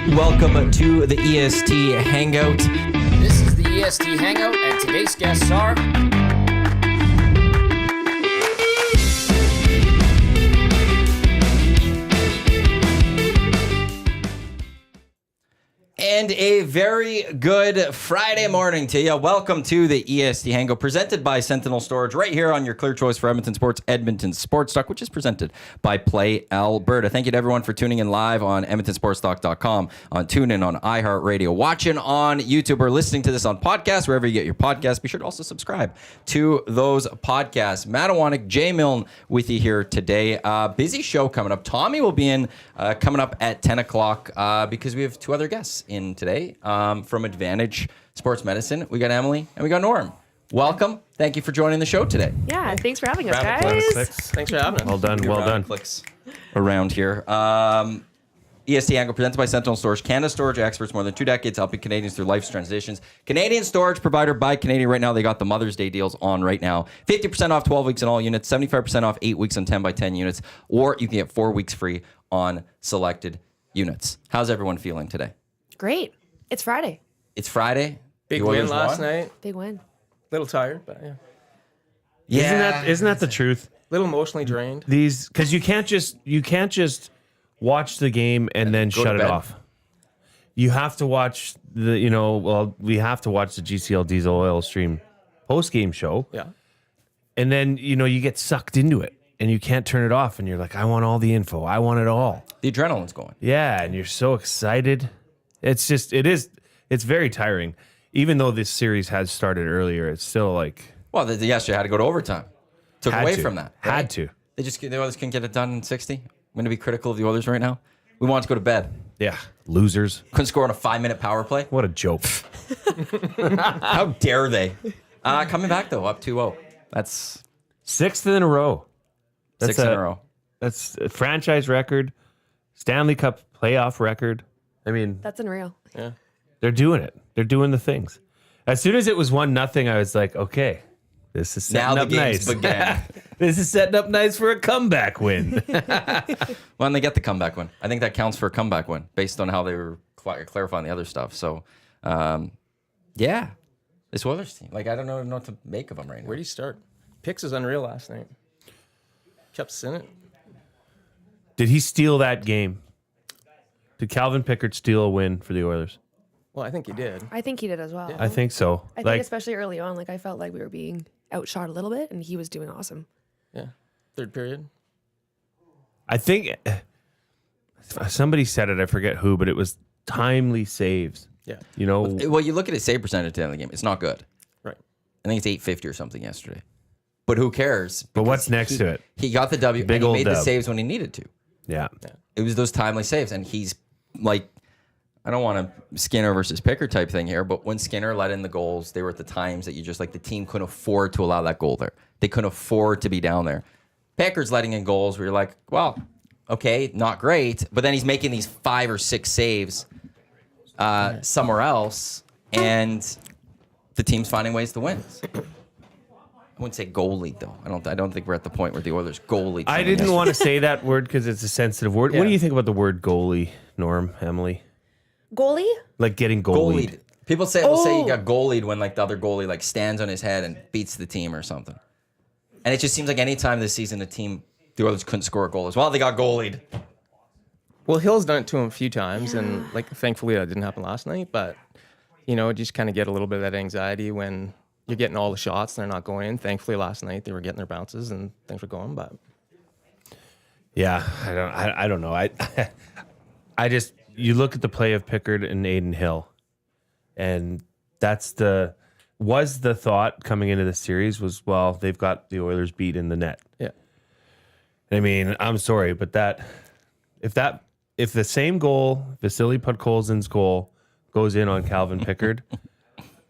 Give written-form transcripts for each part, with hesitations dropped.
Welcome to the EST Hangout. This is the EST Hangout, and today's guests are... And a very good Friday morning to you. Welcome to the EST Hangout, presented by Sentinel Storage, right here on your clear choice for Edmonton sports, Edmonton Sports Talk, which is presented by Play Alberta. Thank you to everyone for tuning in live on EdmontonSportsTalk.com, on TuneIn, on iHeartRadio, watching on YouTube, or listening to this on podcast, wherever you get your podcasts. Be sure to also subscribe to those podcasts. Matt Iwanyk, Jay Milne with you here today. Busy show coming up. Tommy will be in coming up at 10 o'clock because we have two other guests in today from Advantage Sports Medicine. We got Emilie and we got Norm. Welcome. Thank you for joining the show today. Yeah, thanks for having us, Round of guys. clicks. Thanks for having us. Well done, well done. Clicks around here. EST Hangout presented by Sentinel Storage, Canada's storage experts, more than 2 decades helping Canadians through life's transitions. Canadian storage provider by Canadian. Right now, they got the Mother's Day deals on right now. 50% off 12 weeks on all units, 75% off 8 weeks on 10 by 10 units, or you can get 4 weeks free on selected units. How's everyone feeling today? Great. It's Friday. It's Friday. Big The win Oilers last won. night. Big win. Little tired, but yeah. Yeah. Isn't that the truth? Little emotionally drained. These because you can't just watch the game and then go to shut it bed. off. You have to watch we have to watch the GCL Diesel Oil Stream post game show, Yeah. and then you get sucked into it and you can't turn it off, and you're like, I want all the info, I want it all. The adrenaline's going. Yeah, and you're so excited. It's very tiring. Even though this series has started earlier, it's still like Well, yesterday had to go to overtime. Took had away to. from that. Had right? to. The Oilers couldn't get it done in 60. I'm going to be critical of the Oilers right now. We wanted to go to bed. Yeah, losers. Couldn't score on a 5-minute power play. What a joke. How dare they? Coming back, though, up 2-0. That's Sixth in a row. six in a row. That's a franchise record, Stanley Cup playoff record. I mean, That's unreal. Yeah. they're doing it. They're doing the things. As soon as it was 1-0, I was like, okay, this is setting Now the up game's nice. began. This is setting up nice for a comeback win. Well, and they get the comeback win. I think that counts for a comeback win based on how they were clarifying the other stuff. So, yeah, this Oilers team. Like, I don't know what to make of them right now. Where do you start? Picks is unreal last night. Kept us in it. Did he steal that game? Did Calvin Pickard steal a win for the Oilers? Well, I think he did. I think he did as well. I think so. I think especially early on, like I felt like we were being outshot a little bit, and he was doing awesome. Yeah. Third period. I think somebody said it. I forget who, but it was timely saves. Yeah. Well, you look at his save percentage at the end of the game. It's not good. Right. I think it's 850 or something yesterday. But who cares? But what's Because next to it? He got the W, Big and he old made the dub. saves when he needed to. Yeah. It was those timely saves, and he's like, I don't want a Skinner versus Pickard type thing here, but when Skinner let in the goals, they were at the times that you just like the team couldn't afford to allow that goal there. They couldn't afford to be down there. Pickard's letting in goals where you're like, well, okay, not great, but then he's making these 5 or 6 saves somewhere else, and the team's finding ways to win. I wouldn't say goalie though. I don't think we're at the point where the Oilers goalie. I didn't want to say that word because it's a sensitive word. What do you think about the word goalie, Norm, Emily? Goalie? Like getting goalied. Goalied. People will say you got goalied when like the other goalie like stands on his head and beats the team or something. And it just seems like any time this season the Oilers couldn't score a goal as well, they got goalied. Well, Hill's done it to him a few times, and like thankfully that didn't happen last night. But just kind of get a little bit of that anxiety when you're getting all the shots and they're not going in. Thankfully last night they were getting their bounces and things were going. But Yeah, I don't know. I just you look at the play of Pickard and Aiden Hill, and that's the thought coming into the series was, well, they've got the Oilers beat in the net. yeah, I mean, I'm sorry, but if the same goal, Vasily Podkolzin's goal, goes in on Calvin Pickard,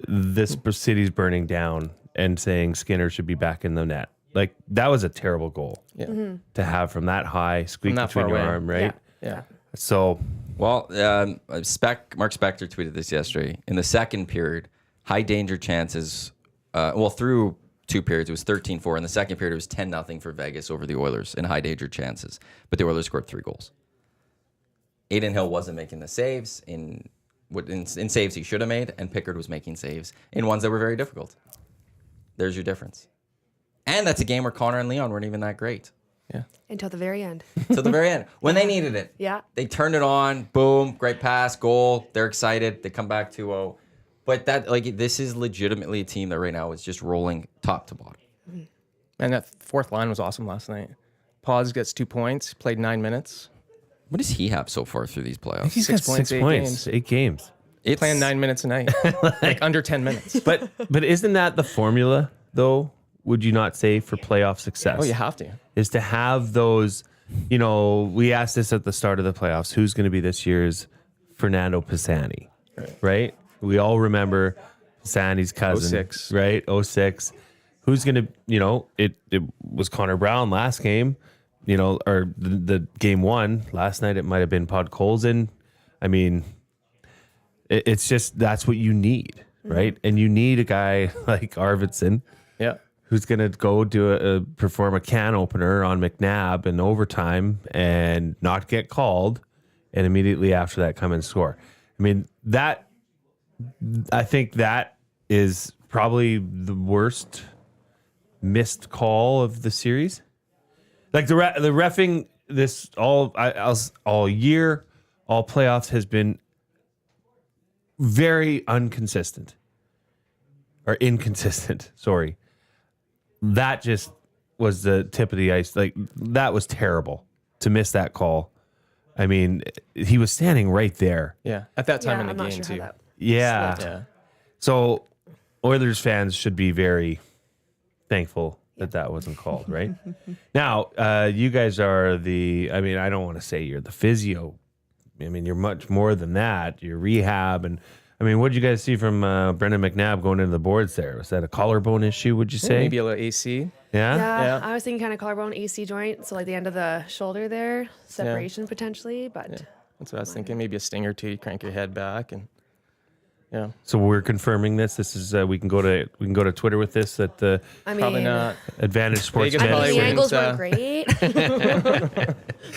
this city's burning down and saying Skinner should be back in the net. Like, that was a terrible goal to have from that high, squeak that between far your away. arm, right? yeah. So, Well, Mark Spector tweeted this yesterday. In the second period, high danger chances. Through 2 periods, it was 13-4. In the second period, it was 10-0 for Vegas over the Oilers in high danger chances. But the Oilers scored 3 goals. Aiden Hill wasn't making the saves in saves he should have made, and Pickard was making saves in ones that were very difficult. There's your difference. And that's a game where Connor and Leon weren't even that great. Yeah. Until the very end. Till the very end. When they needed it. Yeah. They turned it on. Boom. Great pass. Goal. They're excited. They come back 2-0. But this is legitimately a team that right now is just rolling top to bottom. And that fourth line was awesome last night. Paz gets 2 points, played 9 minutes. What does he have so far through these playoffs? He's 6 got points, 6 8 points, games. 8 games. It's Playing 9 minutes a night. like under 10 minutes. But isn't that the formula, though? Would you not say, for playoff success? Oh, you have to. Is to have those, we asked this at the start of the playoffs, who's going to be this year's Fernando Pisani, right? We all remember Pisani's cousin, 06. right? 06. Who's going to, it was Connor Brown last game, or the game one. Last night it might have been Podkolzin. I mean, it's just, that's what you need, right? And you need a guy like Arvidsson. Yeah. Who's going to go perform a can opener on McNabb in overtime and not get called, and immediately after that come and score. I mean, I think that is probably the worst missed call of the series. Like the reffing this all year, all playoffs has been very inconsistent. Sorry. That just was the tip of the ice. Like, that was terrible to miss that call. I mean, he was standing right there. Yeah. At that time Yeah, in the I'm not game, sure too. how that Yeah. slipped. Yeah. So Oilers fans should be very thankful that wasn't called, right? Now, you guys are I don't want to say you're the physio. I mean, you're much more than that. You're rehab. And I mean, what did you guys see from Brendan McNabb going into the boards there? Was that a collarbone issue, would you say? Maybe a little AC. Yeah? Yeah, Yeah. I was thinking kind of collarbone AC joint, so like the end of the shoulder there, separation potentially, but That's what I was thinking. Maybe a sting or two. You crank your head back and yeah. So we're confirming this. This is we can go to Twitter with this at the I mean, Probably not. Advantage Sports Vegas I mean, probably the wouldn't, angles were great.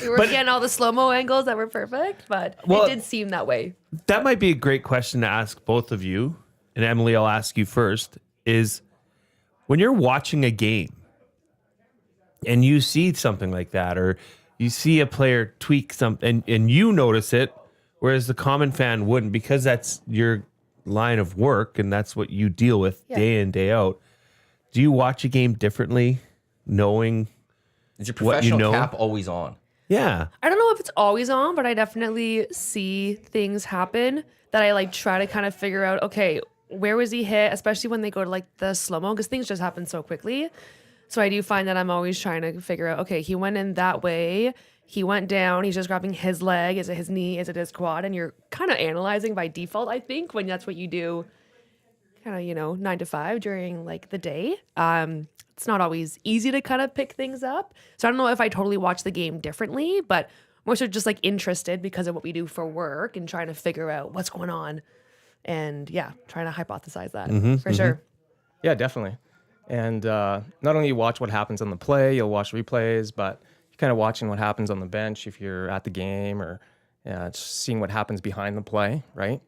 We were getting all the slow-mo angles that were perfect, but Well- it did seem that way. That might be a great question to ask both of you. And Emilie, I'll ask you first, is when you're watching a game and you see something like that, or you see a player tweak something and you notice it, whereas the common fan wouldn't, because that's your line of work and that's what you deal with day in, day out. Do you watch a game differently knowing? Is your what you professional know? cap always on? Yeah. I don't know if it's always on, but I definitely see things happen that I like try to kind of figure out, okay, where was he hit, especially when they go to like the slow-mo, because things just happen so quickly. So I do find that I'm always trying to figure out, okay, he went in that way, he went down, he's just grabbing his leg, is it his knee, is it his quad? And you're kind of analyzing by default, I think, when that's what you do kind of, 9 to 5 during like the day. It's not always easy to kind of pick things up. So I don't know if I totally watch the game differently, but more so just like interested because of what we do for work and trying to figure out what's going on. And yeah, trying to hypothesize that for sure. Yeah, definitely. And not only you watch what happens on the play, you'll watch replays, but you're kind of watching what happens on the bench if you're at the game, or just seeing what happens behind the play, right?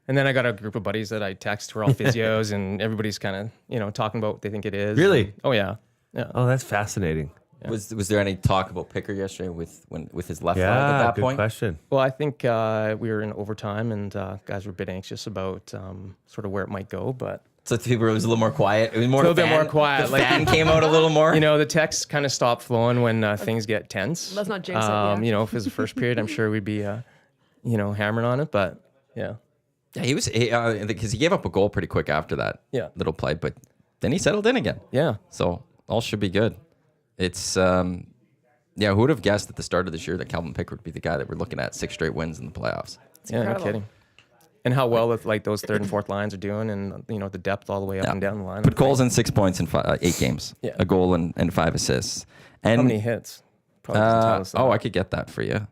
And then I got a group of buddies that I text who are all physios, and everybody's kind of, talking about what they think it is. Really? Oh, yeah. Yeah. Oh, that's fascinating. Was there any talk about Pickard yesterday with his left leg at Yeah, that good point? question. Well, I think we were in overtime, and guys were a bit anxious about sort of where it might go, but So people, it was a little more quiet. It was more a little bit more quiet, The like- fan came out a little more. the texts kind of stopped flowing when things get tense. Let's not jinx it, yeah. If it was the first period, I'm sure we'd be, hammering on it, but yeah. Yeah, he was because he gave up a goal pretty quick after that little play, but then he settled in again. Yeah. So all should be good. It's who would have guessed at the start of this year that Calvin Pickard would be the guy that we're looking at 6 straight wins in the playoffs? Yeah, incredible. no kidding. And how well those third and fourth lines are doing, and the depth all the way up and down the line. But Cole's in 6 points in 8 games, Yeah. a goal and 5 assists. And How many hits? Probably doesn't tell us that. I could get that for you.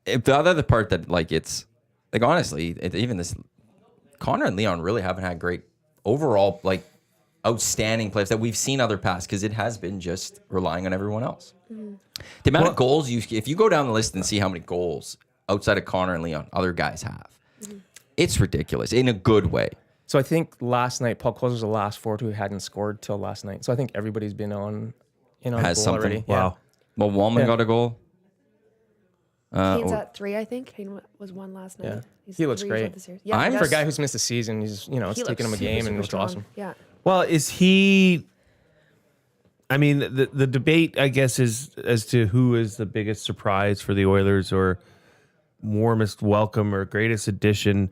The other part that it's honestly, even this Connor and Leon really haven't had great overall outstanding plays that we've seen other past, because it has been just relying on everyone else. The amount of goals if you go down the list and see how many goals outside of Connor and Leon, other guys have. It's ridiculous in a good way. So I think last night, Paul Coles was the last forward who hadn't scored till last night. So I think everybody's been on Has goal something. already. Wow. Well, Wallman got a goal. Kane's at 3, I think. Kane was 1 last night. Yeah. He's He looks 3 great. this year. Yeah, I'm he For a does. guy who's missed a season, he's it's He looks taken him a super, game and super it looks strong. awesome. Yeah. Well, is he? I mean, the debate, I guess, is as to who is the biggest surprise for the Oilers or warmest welcome or greatest addition.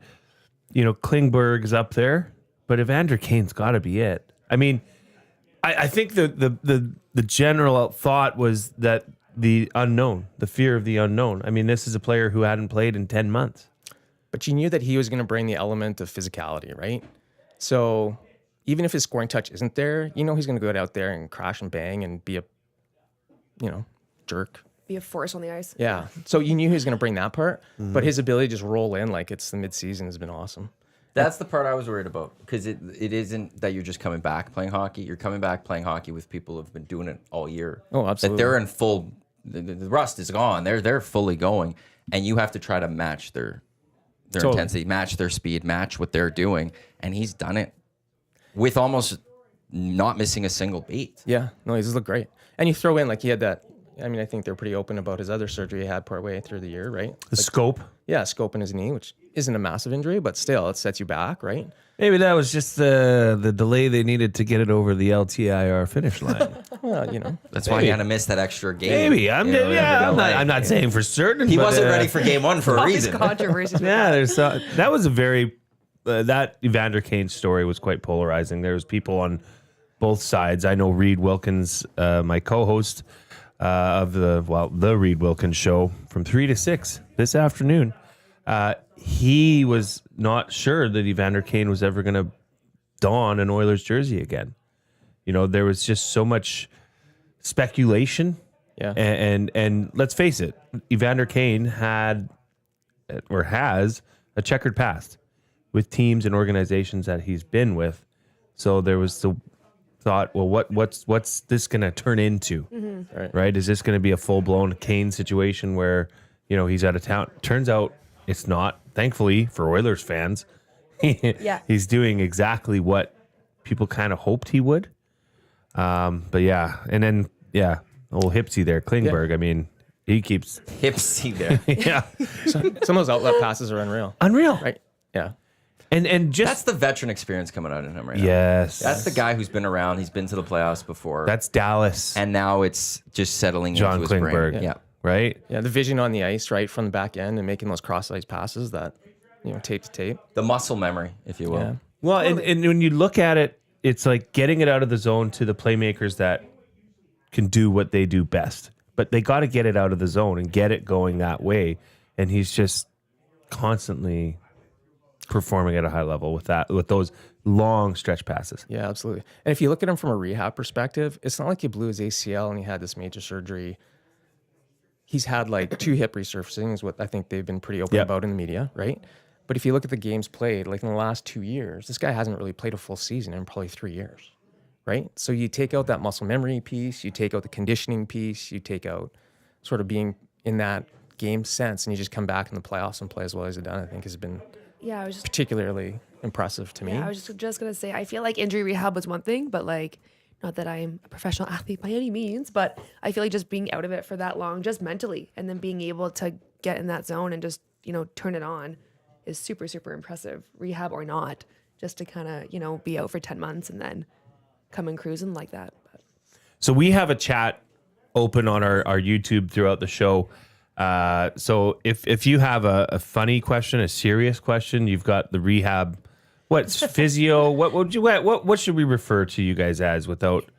You know, Klingberg's up there, but Evander Kane's got to be it. I mean, I think the general thought was that the unknown, the fear of the unknown. I mean, this is a player who hadn't played in 10 months. But you knew that he was going to bring the element of physicality, right? So even if his scoring touch isn't there, you know he's going to go out there and crash and bang and be a, jerk. Be a force on the ice. Yeah. So you knew he was going to bring that part, but his ability to just roll in like it's the midseason has been awesome. That's the part I was worried about because it isn't that you're just coming back playing hockey. You're coming back playing hockey with people who've been doing it all year. Oh, absolutely. That they're in full. The rust is gone. They're fully going, and you have to try to match their Totally. intensity, match their speed, match what they're doing, and he's done it with almost not missing a single beat. Yeah. No, he's looked great. And you throw in like he had that. I mean, I think they're pretty open about his other surgery he had partway through the year, right? The scope. Yeah, scope in his knee, which isn't a massive injury, but still, it sets you back, right? Maybe that was just the delay they needed to get it over the LTIR finish line. Well, That's why he had to miss that extra game. Maybe You know, I'm not saying for certain. He but, wasn't ready for game one for a Always reason. controversies. with Yeah, that. there's that was a very that Evander Kane story was quite polarizing. There was people on both sides. I know Reed Wilkins, my co-host of the Reed Wilkins show from 3 to 6 this afternoon. He was not sure that Evander Kane was ever going to don an Oilers jersey again. You know, there was just so much speculation. Yeah. And let's face it, Evander Kane had or has a checkered past with teams and organizations that he's been with. So there was the thought, well, what's this going to turn into? Right? Is this going to be a full-blown Kane situation where, he's out of town? Turns out it's not. Thankfully for Oilers fans, he's doing exactly what people kind of hoped he would. But yeah, and then old Hipsy there, Klingberg. Yeah. I mean, he keeps Hipsy there. yeah, Some of those outlet passes are unreal. unreal. Right? Yeah. And just That's the veteran experience coming out in him right now. yes, That's the guy who's been around. He's been to the playoffs before. that's Dallas, and now it's just settling John into his Klingberg. brain. Yeah. right? Yeah, the vision on the ice, right, from the back end and making those cross-ice passes that, tape to tape. The muscle memory, if you will. Yeah. Well, and when you look at it, it's like getting it out of the zone to the playmakers that can do what they do best. But they got to get it out of the zone and get it going that way. And he's just constantly performing at a high level with those long stretch passes. Yeah, absolutely. And if you look at him from a rehab perspective, it's not like he blew his ACL and he had this major surgery. He's had like 2 hip resurfacing is what I think they've been pretty open about in the media, right? But if you look at the games played, like in the last 2 years, this guy hasn't really played a full season in probably 3 years, right? So you take out that muscle memory piece, you take out the conditioning piece, you take out sort of being in that game sense, and you just come back in the playoffs and play as well as he's done, I think has been Yeah, I was just particularly impressive to me. I was just gonna say I feel like injury rehab was one thing, but like not that I'm a professional athlete by any means, but I feel like just being out of it for that long, just mentally, and then being able to get in that zone and just turn it on is super, super impressive, rehab or not, just to kind of be out for 10 months and then come and cruising like that. But. So we have a chat open on our YouTube throughout the show. So if you have a funny question, a serious question, you've got the rehab. What's physio? What should we refer to you guys as without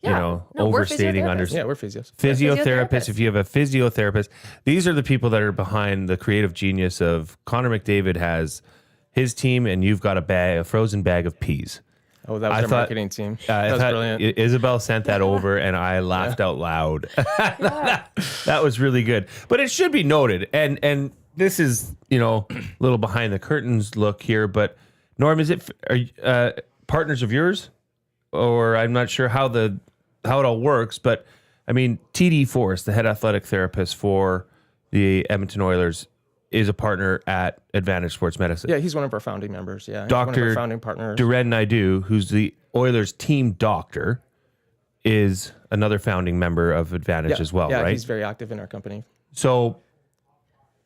No, we're overstating physiotherapists. Yeah, we're physios. Physiotherapist. Physiotherapists. If you have a physiotherapist, these are the people that are behind the creative genius of Connor McDavid has his team, and you've got a frozen bag of peas. Oh, that was our marketing team. I That was thought brilliant. Isabel sent that over, and I laughed out loud. That was really good. But it should be noted, and this is a little behind the curtains look here. But Norm, are partners of yours, or I'm not sure how it all works. But I mean, TD Force, the head athletic therapist for the Edmonton Oilers, is a partner at Advantage Sports Medicine. Yeah, he's one of our founding members. Yeah, he's one of Dr. our founding partners. Duran Naidu, who's the Oilers team doctor, is another founding member of Advantage as well, yeah, right? he's very active in our company. So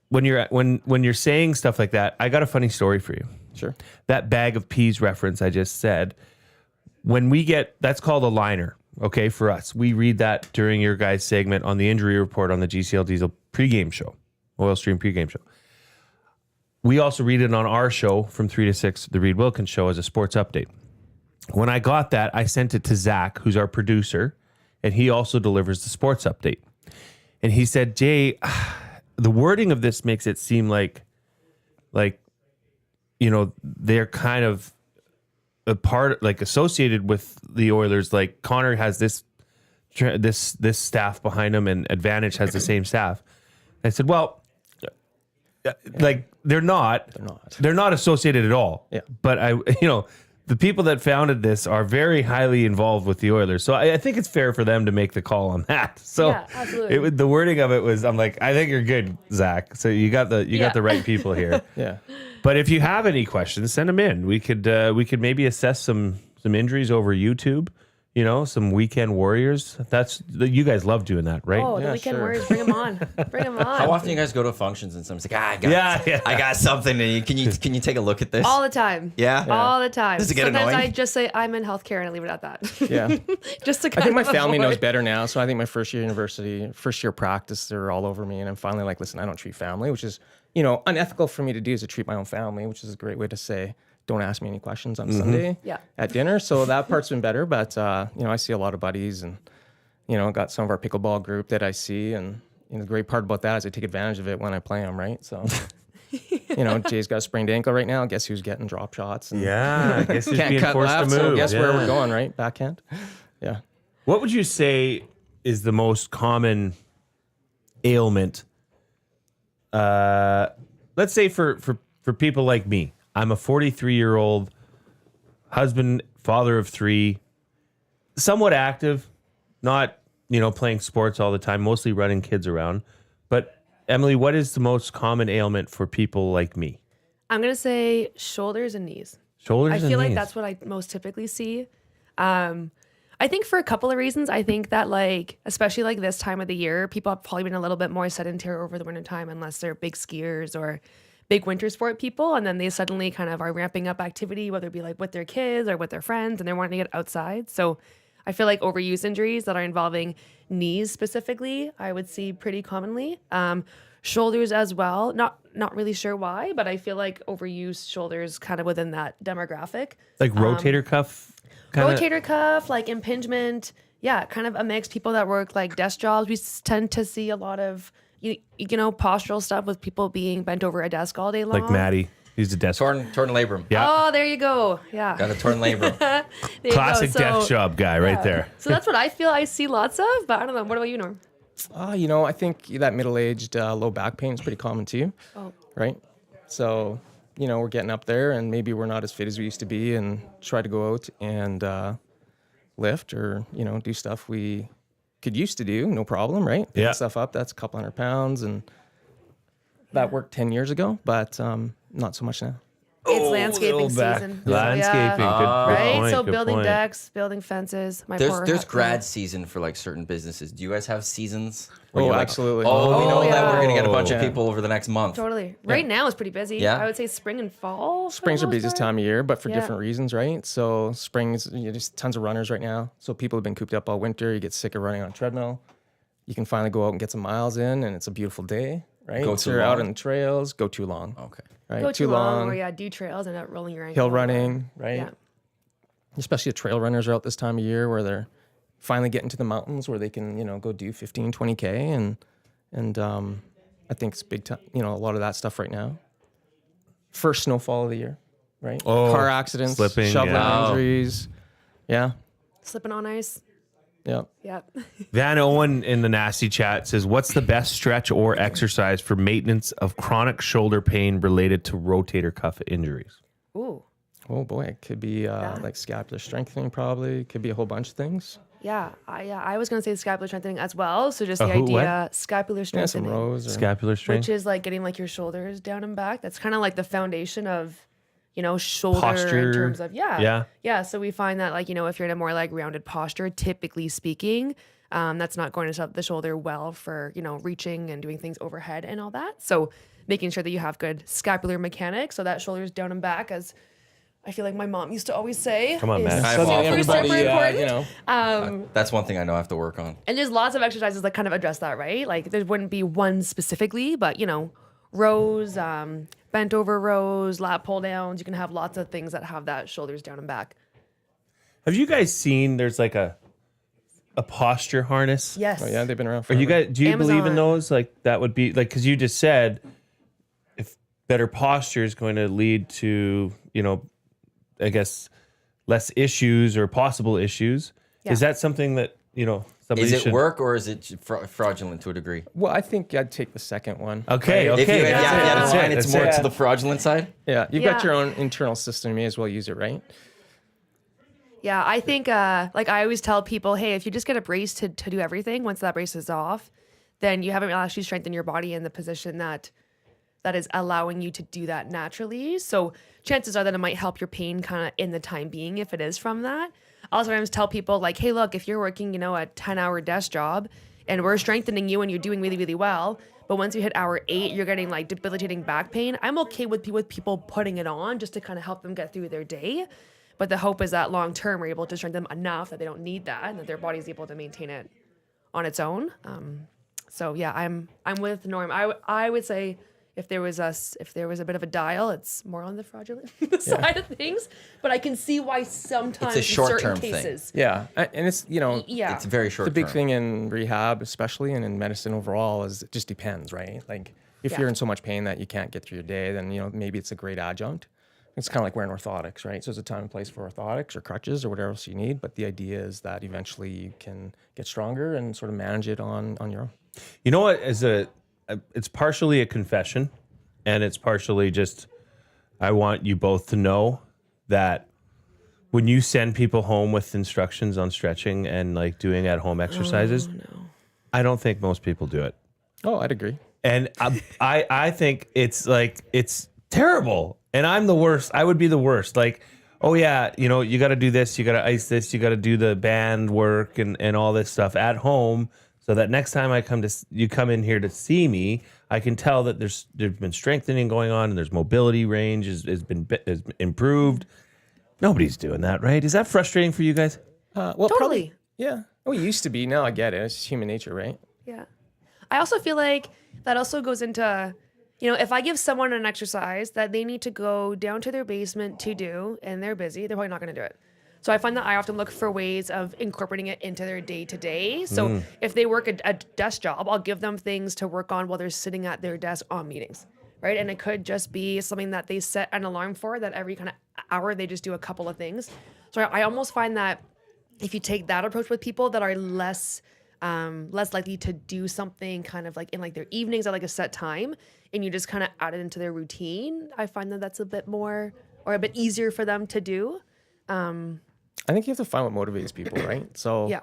when you're saying stuff like that, I got a funny story for you. Sure. That bag of peas reference I just said, when we get, that's called a liner, okay, for us. We read that during your guys' segment on the injury report on the GCL Diesel pregame show, Oil Stream pregame show. We also read it on our show from 3 to 6, the Reed Wilkins show, as a sports update. When I got that, I sent it to Zach, who's our producer, and he also delivers the sports update. And he said, Jay, the wording of this makes it seem like, you know, they're kind of a part, like associated with the Oilers. Like Connor has this staff behind him, and Advantage has the same staff. I said, well, like they're not associated at all. Yeah. But the people that founded this are very highly involved with the Oilers. So I think it's fair for them to make the call on that. So Yeah, absolutely. the wording of it was, I'm like, I think you're good, Zach. So you got the right people here. Yeah. But if you have any questions, send them in. We could maybe assess some injuries over YouTube. You know, some weekend warriors. You guys love doing that, right? Oh, the Yeah, weekend sure. warriors, bring them on. Bring them on. How often do you guys go to functions and someone's like, I got something. And can you take a look at this? All the time. Yeah? All the time. Does it get Sometimes annoying? I just say I'm in healthcare and I leave it at that. Yeah. Just to I think my family knows avoid- better now. So I think my first year university, first year practice, they're all over me. And I'm finally like, listen, I don't treat family, which is, unethical for me to do, is to treat my own family, which is a great way to say, don't ask me any questions on Sunday Yeah. at dinner. So that part's been better. But, I see a lot of buddies and, got some of our pickleball group that I see. And, the great part about that is I take advantage of it when I play them, right? So, Jay's got a sprained ankle right now. Guess who's getting drop shots? And Yeah, I guess he's can't being cut forced left, to move. so guess where Yeah. we're going, right? Backhand. Yeah. What would you say is the most common ailment? Let's say for people like me. I'm a 43-year-old husband, father of 3, somewhat active, not, playing sports all the time, mostly running kids around. But Emilie, what is the most common ailment for people like me? I'm going to say shoulders and knees. Shoulders I and feel like knees. that's what I most typically see. I think for a couple of reasons. I think that especially like this time of the year, people have probably been a little bit more sedentary over the winter time unless they're big skiers or big winter sport people. And then they suddenly kind of are ramping up activity, whether it be like with their kids or with their friends, and they're wanting to get outside. So I feel like overuse injuries that are involving knees specifically, I would see pretty commonly. Shoulders as well. Not really sure why, but I feel like overuse shoulders kind of within that demographic. Like rotator cuff? Kinda? Rotator cuff, like impingement. Yeah, kind of a mix. People that work like desk jobs, we tend to see a lot of, postural stuff with people being bent over a desk all day long. Like Maddie. He's a desk. Torn labrum. Yeah. Oh, there you go. Yeah. Got a torn labrum. There you go. Classic So, desk job guy right there. So that's what I feel I see lots of, but I don't know. What about you, Norm? I think that middle-aged low back pain is pretty common too, Oh. right? So, we're getting up there and maybe we're not as fit as we used to be and try to go out and lift or, do stuff we could used to do, no problem, right? Picking Yeah. stuff up, that's a couple 100 pounds, and that worked 10 years ago, but not so much now. It's landscaping little back. season. Landscaping. Yeah. Good Right? point, So good building point. decks, building fences. My poor There's hat- grad season for like certain businesses. Do you guys have seasons? where Oh, you're like, absolutely. Oh, we know that yeah. we're gonna get a bunch of Yeah. people over the next month. Totally. Right now is pretty busy. Yeah? I would say spring and fall. for Spring's the our most busiest part. time of year, but for Yeah. different reasons, right? So spring's just tons of runners right now. So people have been cooped up all winter. You get sick of running on a treadmill. You can finally go out and get some miles in, and it's a beautiful day, right? Go So too you're out long? on the trails. Go too long, Okay. right? Go too long, or do trails and not rolling your ankle. Hill running, right? Yeah. Especially the trail runners are out this time of year where they're finally getting to the mountains where they can, go do 15, 20K. And I think it's big time, a lot of that stuff right now. First snowfall of the year, right? Oh, Car accidents, slipping, shoveling yeah. injuries. Yeah. Slipping on ice. Yeah. Yeah. Van Owen in the nasty chat says, what's the best stretch or exercise for maintenance of chronic shoulder pain related to rotator cuff injuries? Ooh. Oh boy, it could be like scapular strengthening probably. It could be a whole bunch of things. I was gonna say scapular strengthening as well. So just the who, what? idea, scapular Yeah, some strengthening, rows. Or, Scapular strain. which is like getting like your shoulders down and back. That's kind of like the foundation of, shoulder Posture. in terms of Yeah. So we find that like if you're in a more like rounded posture, typically speaking, that's not going to set the shoulder well for reaching and doing things overhead and all that. So making sure that you have good scapular mechanics, so that shoulder's down and back, as I feel like my mom used to always say. Come on, is man. I have often super important. That's one thing I know I have to work on. And there's lots of exercises that kind of address that, right? Like there wouldn't be one specifically, but rows, bent over rows, lat pull downs. You can have lots of things that have that shoulders down and back. Have you guys seen? There's like a posture harness. Yes. Oh, yeah, they've been around Are forever. you guys? Do you believe in Amazon. those? Like that would be like because you just said if better posture is going to lead to I guess less issues or possible issues. Yeah. Is that something that somebody Is it should work or is it fraudulent to a degree? Well, I think I'd take the second one. Okay, If you okay. had that's a it, line, it's that's more it. to the fraudulent side. Yeah, you've got Yeah. your own internal system. You may as well use it, right? Yeah, I think like I always tell people, hey, if you just get a brace to do everything, once that brace is off, then you haven't actually strengthened your body in the position that is allowing you to do that naturally. So chances are that it might help your pain kind of in the time being if it is from that. I'll sometimes tell people like, hey, look, if you're working, a 10-hour desk job and we're strengthening you and you're doing really, really well, but once you hit hour 8, you're getting like debilitating back pain. I'm okay with people putting it on just to kind of help them get through their day. But the hope is that long term, we're able to strengthen them enough that they don't need that and that their body's able to maintain it on its own. So yeah, I'm with Norm. I would say if there was a bit of a dial, it's more on the fraudulent side of things. But I can see why sometimes It's a short-term in certain thing. cases. Yeah, and it's Yeah. It's very short. the big term. thing in rehab, especially and in medicine overall, is it just depends, right? Like if Yeah. you're in so much pain that you can't get through your day, then maybe it's a great adjunct. It's kind of like wearing orthotics, right? So there's a time and place for orthotics or crutches or whatever else you need. But the idea is that eventually you can get stronger and sort of manage it on your own. You know what? It's partially a confession, and it's partially just I want you both to know that when you send people home with instructions on stretching and like doing at-home exercises, I don't think most people do it, Oh, I'd agree. and I think it's terrible, and I'm the worst. I would be the worst. Like, oh yeah, you got to do this, you got to ice this, you got to do the band work and all this stuff at home. So that next time you come in here to see me, I can tell that there's been strengthening going on and there's mobility range has been improved. Nobody's doing that, right? Is that frustrating for you guys? Well, Totally. probably, yeah. Oh, it used to be. Now I get it. It's just human nature, right? Yeah. I also feel like that also goes into, if I give someone an exercise that they need to go down to their basement to do and they're busy, they're probably not going to do it. So I find that I often look for ways of incorporating it into their day to day. So if they work a desk job, I'll give them things to work on while they're sitting at their desk on meetings, right? And it could just be something that they set an alarm for, that every kind of hour they just do a couple of things. So I almost find that if you take that approach with people that are less likely to do something kind of like in like their evenings at like a set time, and you just kind of add it into their routine, I find that that's a bit more or a bit easier for them to do. I think you have to find what motivates people, right? So, Yeah.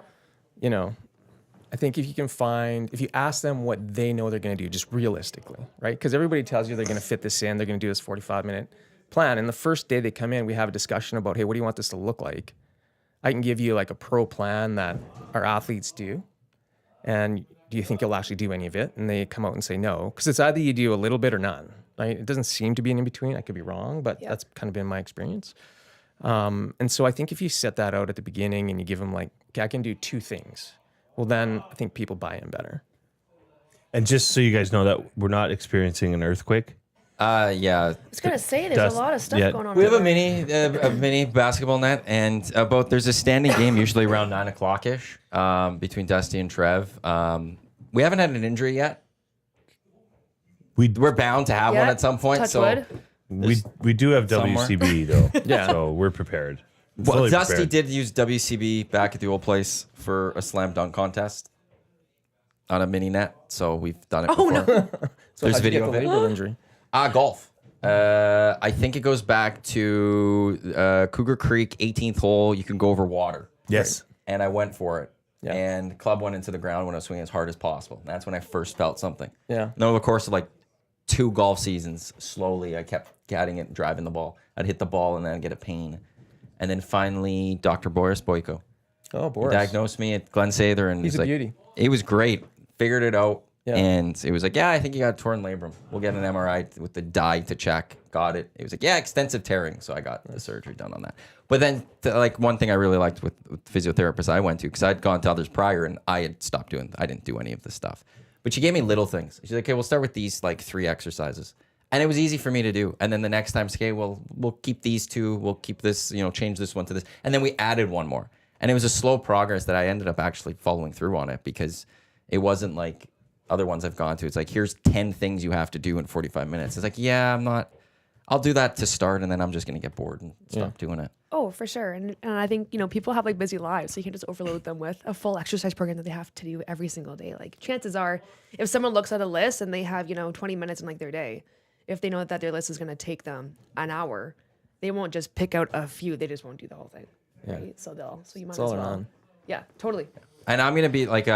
I think if you ask them what they know they're going to do, just realistically, right? Because everybody tells you they're going to fit this in, they're going to do this 45-minute plan. And the first day they come in, we have a discussion about, hey, what do you want this to look like? I can give you like a pro plan that our athletes do. And do you think you'll actually do any of it? And they come out and say no. Because it's either you do a little bit or none, right? It doesn't seem to be an in-between. I could be wrong, but that's kind of been my experience. And so I think if you set that out at the beginning and you give them like, okay, I can do 2 things, well, then I think people buy in better. And just so you guys know that we're not experiencing an earthquake. Yeah. I was gonna say there's Dust- a lot of stuff yeah. going on. We have over a there. mini basketball net, and there's a standing game usually around 9:00 ish between Dusty and Trev. We haven't had an injury yet. We're bound to have one Yeah, at some point. touch So wood. We do have Somewhere. WCB though, Yeah. so we're prepared. well, Fully Dusty prepared. did use WCB back at the old place for a slam dunk contest on a mini net. So we've done it before. no. So There's how'd you video get of the it. labral injury? Golf. I think it goes back to Cougar Creek, 18th hole. You can go over water. Yes. and I went for it. Yeah. And the club went into the ground when I was swinging as hard as possible. And that's when I first felt something. Yeah. And over the course of like 2 golf seasons, slowly I kept getting it, driving the ball. I'd hit the ball and then I'd get a pain. And then finally, Dr. Boris Boyko diagnosed me at Glen Sather, and He's a beauty. It was great. Figured it out. Yeah. And it was like, yeah, I think you got a torn labrum. We'll get an MRI with the dye to check. Got it. It was like, yeah, extensive tearing. So I got the surgery done on that. But then, like, one thing I really liked with physiotherapists I went to, because I'd gone to others prior and I had stopped doing, I didn't do any of this stuff. But she gave me little things. She's like, okay, we'll start with these like 3 exercises. And it was easy for me to do. And then the next time, okay, well, we'll keep these 2. We'll keep this, change this one to this. And then we added one more. And it was a slow progress that I ended up actually following through on it, because it wasn't like other ones I've gone to. It's like, here's 10 things you have to do in 45 minutes. It's like, yeah, I'll do that to start, and then I'm just going to get bored and stop doing it. Oh, for sure. And I think, people have like busy lives, so you can just overload them with a full exercise program that they have to do every single day. Like, chances are, if someone looks at a list and they have, 20 minutes in like their day, if they know that their list is going to take them an hour, they won't just pick out a few. They just won't do the whole thing. Yeah. Right? So you might It's as all well. around. Yeah, totally. And I'm going to be like,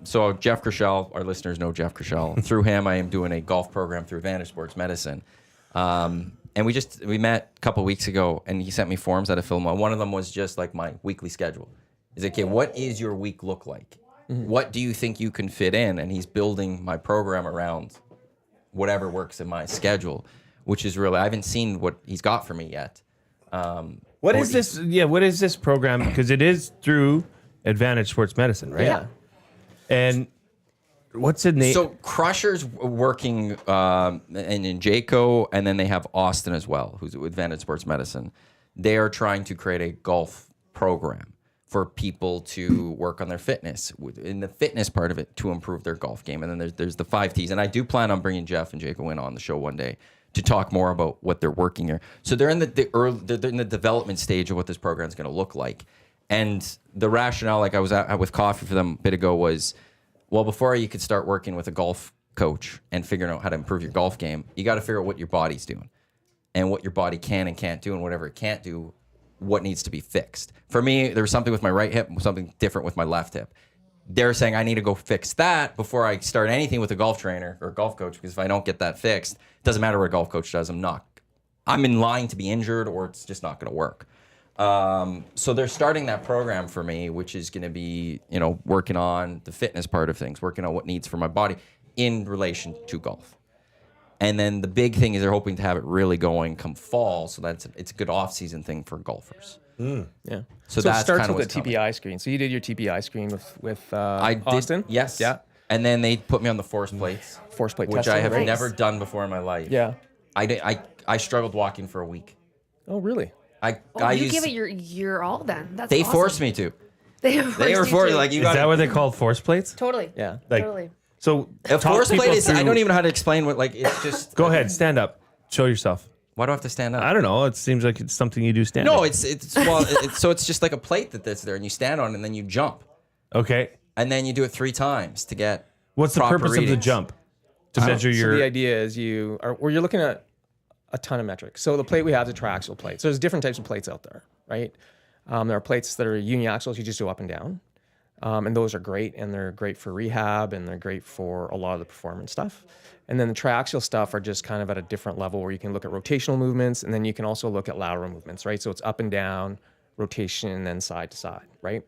so Jeff Kershell, our listeners know Jeff Kershell. Through him, I am doing a golf program through Evander Sports Medicine. And we met a couple weeks ago, and he sent me forms that I filled out. One of them was just like my weekly schedule. He's like, okay, what is your week look like? Mm-hmm. What do you think you can fit in? And he's building my program around whatever works in my schedule, which is really, I haven't seen what he's got for me yet. What is this? Yeah, what is this program? Because it is through Advantage Sports Medicine, right? Yeah. And what's the name? So Crusher's working in Jayco, and then they have Austin as well, who's with Advantage Sports Medicine. They are trying to create a golf program for people to work on their fitness, in the fitness part of it, to improve their golf game. And then there's the 5 Ts. And I do plan on bringing Jeff and Jayco in on the show one day to talk more about what they're working here. So they're in they're in the development stage of what this program is going to look like. And the rationale, like I was out with coffee for them a bit ago, was, well, before you could start working with a golf coach and figuring out how to improve your golf game, you got to figure out what your body's doing and what your body can and can't do, and whatever it can't do, what needs to be fixed. For me, there was something with my right hip, something different with my left hip. They're saying I need to go fix that before I start anything with a golf trainer or golf coach, because if I don't get that fixed, it doesn't matter what a golf coach does. I'm in line to be injured, or it's just not going to work. So they're starting that program for me, which is going to be, working on the fitness part of things, working on what needs for my body in relation to golf. And then the big thing is they're hoping to have it really going come fall, so it's a good off-season thing for golfers. Yeah. So it that's starts kind of with what's the coming. TPI screen. So you did your TPI screen with I did, Austin? yes. Yeah. And then they put me on the force plates, Force plate which testing. I have Nice. never done before in my life. Yeah. I struggled walking for a week. Oh, really? I You used, give it your all then. That's they awesome. forced me to. They They were forced forced, to. like, you is got that what they call force plates? Totally. Yeah. Like, Totally. So a talk force people plate is, I through- don't even know how to explain what, like, it's just. Go ahead, stand up, show yourself. Why do I have to stand up? I don't know. It seems like it's something you do stand No, up. so it's just like a plate that's there, and you stand on it, and then you jump, Okay. and then you do it 3 times to get. What's the proper purpose of the readings. jump? To measure So your. the idea is you're looking at a ton of metrics. So the plate we have is a triaxial plate. So there's different types of plates out there, right? There are plates that are uniaxials. You just go up and down. And those are great, and they're great for rehab, and they're great for a lot of the performance stuff. And then the triaxial stuff are just kind of at a different level where you can look at rotational movements, and then you can also look at lateral movements, right? So it's up and down, rotation, and then side to side, right?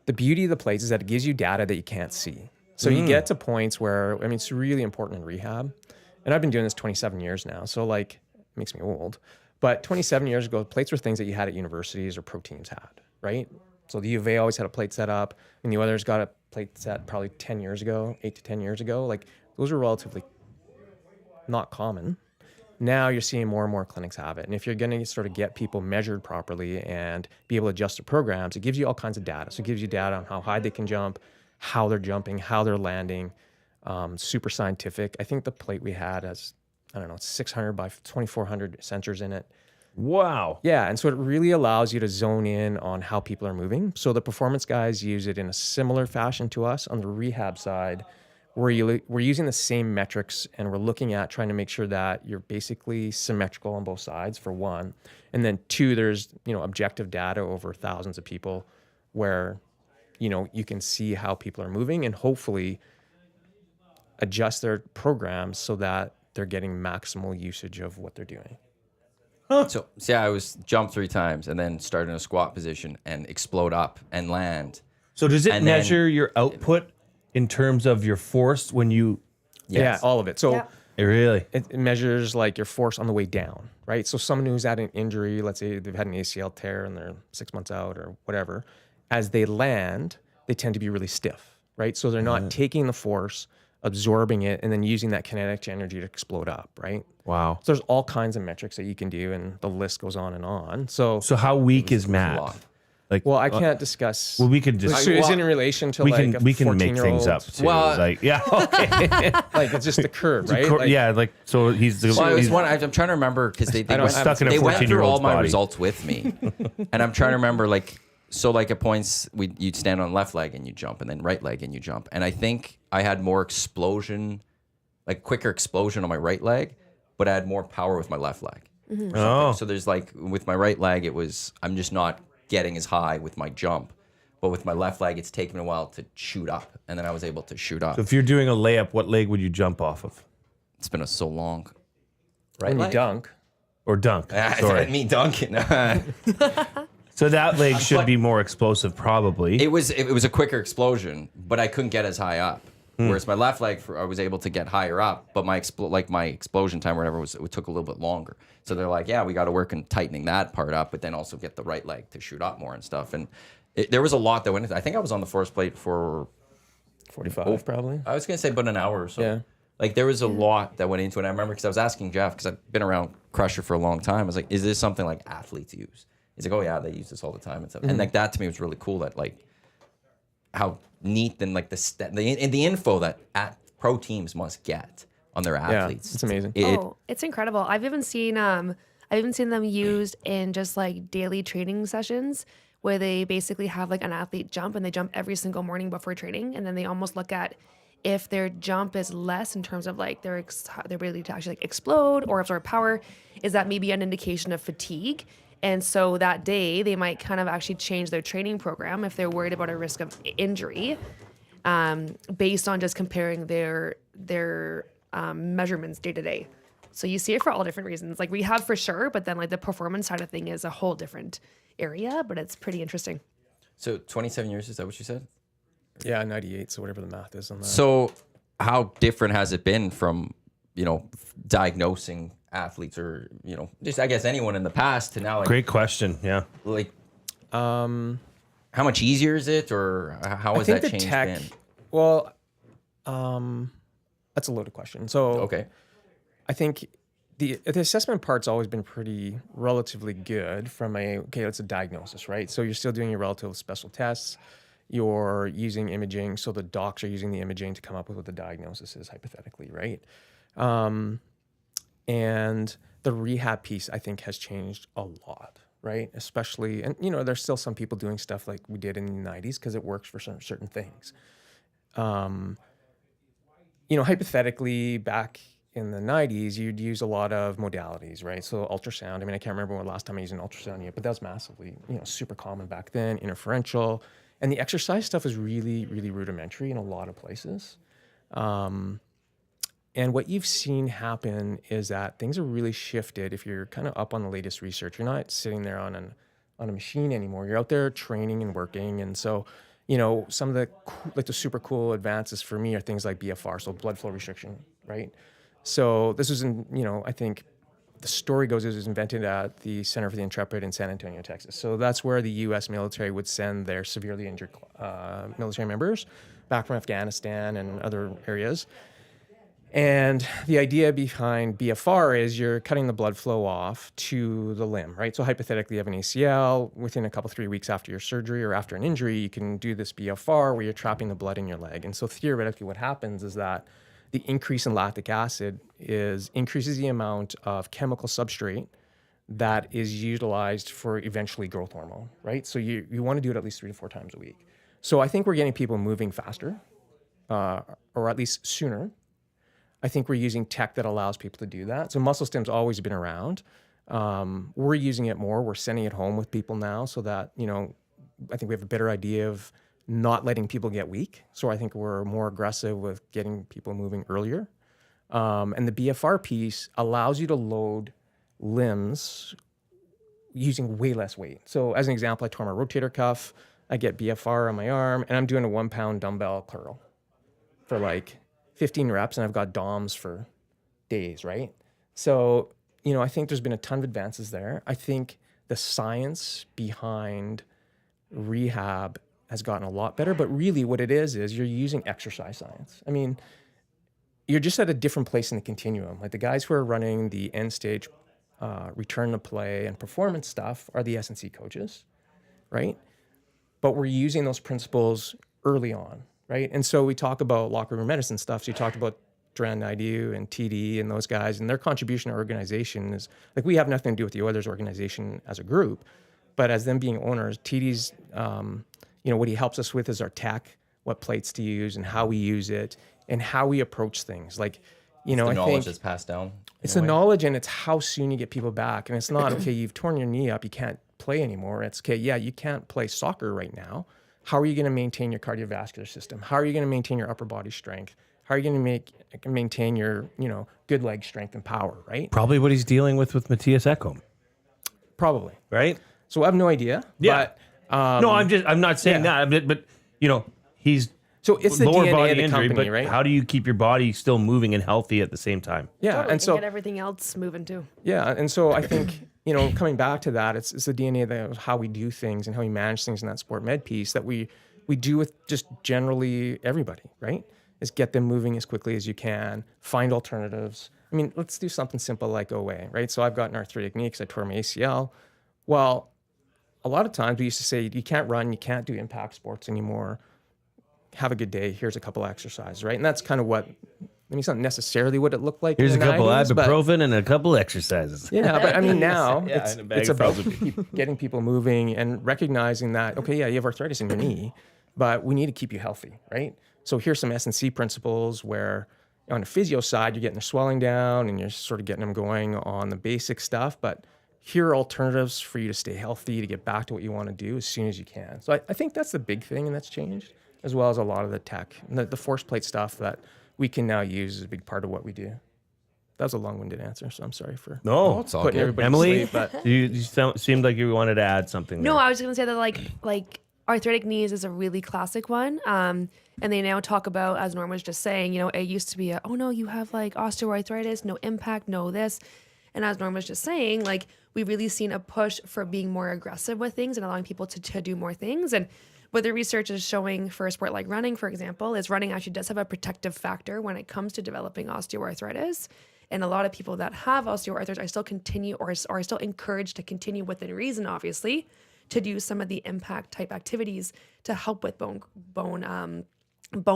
The beauty of the plates is that it gives you data that you can't see. So you get to points where, it's really important in rehab. And I've been doing this 27 years now, so like, it makes me old. But 27 years ago, plates were things that you had at universities or pro teams had, right? So the U of A always had a plate set up, and the others got a plate set probably 10 years ago, 8 to 10 years ago. Like, those were relatively not common. Now you're seeing more and more clinics have it. And if you're going to sort of get people measured properly and be able to adjust the programs, it gives you all kinds of data. So it gives you data on how high they can jump, how they're jumping, how they're landing. Super scientific. I think the plate we had has, it's 600 by 2,400 sensors in it. Wow. Yeah, and so it really allows you to zone in on how people are moving. So the performance guys use it in a similar fashion to us. On the rehab side, we're using the same metrics, and we're looking at trying to make sure that you're basically symmetrical on both sides, for one. And then 2, there's objective data over thousands of people where, you can see how people are moving and hopefully adjust their programs so that they're getting maximal usage of what they're doing. So, see, I was jump 3 times and then start in a squat position and explode up and land. So does it And then- measure your output in terms of your force when you? Yeah, all of it. So Yeah. Really? it measures like your force on the way down, right? So someone who's had an injury, let's say they've had an ACL tear and they're 6 months out or whatever, as they land, they tend to be really stiff, right? So they're not taking the force, absorbing it, and then using that kinetic energy to explode up, right? Wow. So there's all kinds of metrics that you can do, and the list goes on and on. So So how weak is a Matt? lot. Like, well, I can't discuss. well, we could just So is it in relation to we like can a we can make 14-year-old? things up too. Well, like yeah, okay. Like it's just the curve, right? Cor- Like, yeah, like so he's the Well, he's, I'm trying to remember because they went, stuck in a they went through 14-year-old's all my body. results with me, and I'm trying to remember at points you'd stand on left leg and you jump, and then right leg and you jump, and I think I had more explosion, like quicker explosion on my right leg, but I had more power with my left leg. oh So there's with my right leg, I'm just not getting as high with my jump. But with my left leg, it's taken me a while to shoot up. And then I was able to shoot up. So if you're doing a layup, what leg would you jump off of? It's been so long. Right when you leg? dunk. Or dunk? Sorry. Sorry. Me dunking. So that leg should be more explosive, probably. It was a quicker explosion, but I couldn't get as high up. Whereas my left leg, I was able to get higher up, but my explosion time or whatever it took a little bit longer. So they're like, yeah, we got to work on tightening that part up, but then also get the right leg to shoot up more and stuff. And there was a lot that went into it. I think I was on the force plate for 45 probably. I was gonna say about an hour or so. Yeah. Like there was a lot that went into it. And I remember because I was asking Jeff because I've been around Crusher for a long time. I was like, "Is this something like athletes use?" He's like, "Oh yeah, they use this all the time and stuff." And like that to me was really cool. That like how neat and like the info that pro teams must get on their athletes. it's amazing. It's incredible. I've even seen them used in just like daily training sessions where they basically have like an athlete jump and they jump every single morning before training, and then they almost look at if their jump is less in terms of like their ability to actually like explode or absorb power, is that maybe an indication of fatigue? And so that day they might kind of actually change their training program if they're worried about a risk of injury, based on just comparing their measurements day to day. So you see it for all different reasons. Like we have for sure, but then like the performance side of thing is a whole different area, but it's pretty interesting. So 27 years, is that what you said? Yeah, 98. So whatever the math is on that. So how different has it been from, diagnosing athletes or, just I guess anyone in the past to now? Like, Great question. Yeah. like, how much easier is it, or how has that change been? Well, that's a loaded question. So Okay. I think the assessment part's always been pretty relatively good from it's a diagnosis, right? So you're still doing your relative special tests. You're using imaging. So the docs are using the imaging to come up with what the diagnosis is hypothetically, right? And the rehab piece, I think, has changed a lot, right? Especially, and there's still some people doing stuff like we did in the 90s because it works for certain things. Hypothetically, back in the 90s, you'd use a lot of modalities, right? So ultrasound. I mean, I can't remember when the last time I used an ultrasound yet, but that was massively, super common back then. Interferential, and the exercise stuff is really, really rudimentary in a lot of places. And what you've seen happen is that things are really shifted. If you're kind of up on the latest research, you're not sitting there on a machine anymore. You're out there training and working, and so. Some of the super cool advances for me are things like BFR, so blood flow restriction, right? So this was I think the story goes, it was invented at the Center for the Intrepid in San Antonio, Texas. So that's where the U.S. military would send their severely injured military members back from Afghanistan and other areas. And the idea behind BFR is you're cutting the blood flow off to the limb, right? So hypothetically, you have an ACL. Within a couple, 3 weeks after your surgery or after an injury, you can do this BFR where you're trapping the blood in your leg. And so theoretically, what happens is that the increase in lactic acid increases the amount of chemical substrate that is utilized for eventually growth hormone, right? So you want to do it at least 3 to 4 times a week. So I think we're getting people moving faster, or at least sooner. I think we're using tech that allows people to do that. So muscle stim's always been around. We're using it more. We're sending it home with people now so that, I think we have a better idea of not letting people get weak. So I think we're more aggressive with getting people moving earlier. And the BFR piece allows you to load limbs using way less weight. So as an example, I tore my rotator cuff, I get BFR on my arm, and I'm doing a 1 pound dumbbell curl for like 15 reps, and I've got DOMs for days, right? So, I think there's been a ton of advances there. I think the science behind rehab has gotten a lot better, but really what it is you're using exercise science. I mean, you're just at a different place in the continuum. Like the guys who are running the end stage return to play and performance stuff are the S&C coaches, right? But we're using those principles early on, right? And so we talk about locker room medicine stuff. So you talked about Dren, Naidu, and TD and those guys, and their contribution to our organization is, like, we have nothing to do with the Oilers organization as a group, but as them being owners, TD's, what he helps us with is our tech, what plates to use and how we use it and how we approach things. Like, the I knowledge think that's passed down. it's the knowledge, and it's how soon you get people back. And it's not, okay, you've torn your knee up, you can't play anymore. It's, okay, yeah, you can't play soccer right now. How are you going to maintain your cardiovascular system? How are you going to maintain your upper body strength? How are you going to maintain your, good leg strength and power, right? Probably what he's dealing with Matthias Ekholm, Probably. right? So I have no idea. Yeah. But, No, I'm not saying yeah. that, but he's so it's the lower DNA body of the injury, company, but right? how do you keep your body still moving and healthy at the same time? Yeah. Totally, And so, get everything else moving too. yeah. And so I think, coming back to that, it's the DNA of how we do things and how we manage things in that sport med piece that we do with just generally everybody, right? Is get them moving as quickly as you can, find alternatives. I mean, let's do something simple like OA, right? So I've got an arthritic knee because I tore my ACL. Well, a lot of times we used to say, you can't run, you can't do impact sports anymore. Have a good day. Here's a couple exercises, right? And that's kind of what, it's not necessarily what it looked like. Here's a in the couple 90s, but- ibuprofen and a couple exercises. Yeah, but I mean, now Yeah, and a bag it's of about frozen getting people moving and recognizing that, okay, yeah, you have arthritis in your knee, but we need to keep you healthy, right? So here's some S&C principles where on the physio side, you're getting their swelling down and you're sort of getting them going on the basic stuff, but here are alternatives for you to stay healthy, to get back to what you want to do as soon as you can. So I think that's the big thing, and that's changed, as well as a lot of the tech. And the force plate stuff that we can now use is a big part of what we do. That was a long-winded answer, so I'm sorry for No, It's all putting good. everybody Emily, to sleep. But you seemed like you wanted to add something. No, there. I was going to say that like arthritic knees is a really classic one. And they now talk about, as Norm was just saying, it used to be oh no, you have like osteoarthritis, no impact, no this. And as Norm was just saying, like, we've really seen a push for being more aggressive with things and allowing people to do more things. And what the research is showing for a sport like running, for example, is running actually does have a protective factor when it comes to developing osteoarthritis. And a lot of people that have osteoarthritis are still continue or are still encouraged to continue within reason, obviously, to do some of the impact type activities to help with bone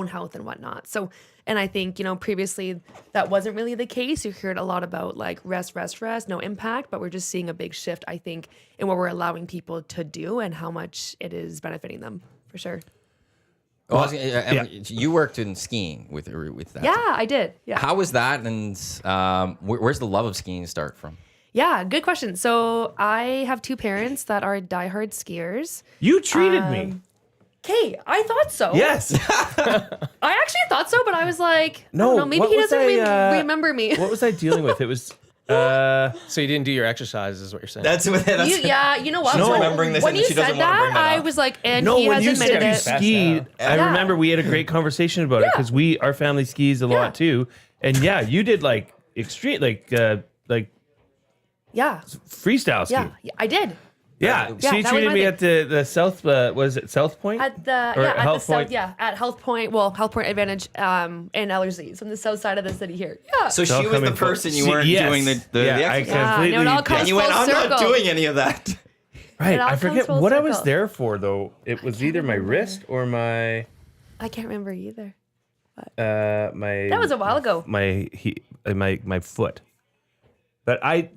health and whatnot. So, and I think, previously that wasn't really the case. You heard a lot about like rest, no impact, but we're just seeing a big shift, I think, in what we're allowing people to do and how much it is benefiting them for sure. You worked in skiing with that. Yeah, I did. Yeah. How was that? And where's the love of skiing start from? Yeah, good question. So I have two parents that are diehard skiers. You treated me. Okay, I thought so. Yes. I actually thought so, but I was like, No, no, maybe what he was doesn't I, remember me. What was I dealing with? It was. so you didn't do your exercises, is what you're saying? That's what. You know what? She's When- remembering this when and you she doesn't said wanna bring that, that I up. was like, and No, he when has you admitted said you it. skied, I Yeah. remember we had a great conversation about it because our family skis a lot too, and yeah, you did like extreme, like Yeah, freestyle ski. yeah, I did. Yeah, Yeah, she that was treated my me thing. at the South. Was it South Point? At the Or at the Health south, Point? at Health Point. Well, Health Point Advantage in Ellerslie, from the south side of the city here. Yeah. So It's all she was the coming person full- you weren't Yes. doing the Yeah, I exercise. completely. no, it all comes And you went, full I'm not circle. doing any of that. Right, it all I comes forget full what I was circle. there for though. It was either my wrist or my I can't remember either. my. That was a while ago. My foot. But I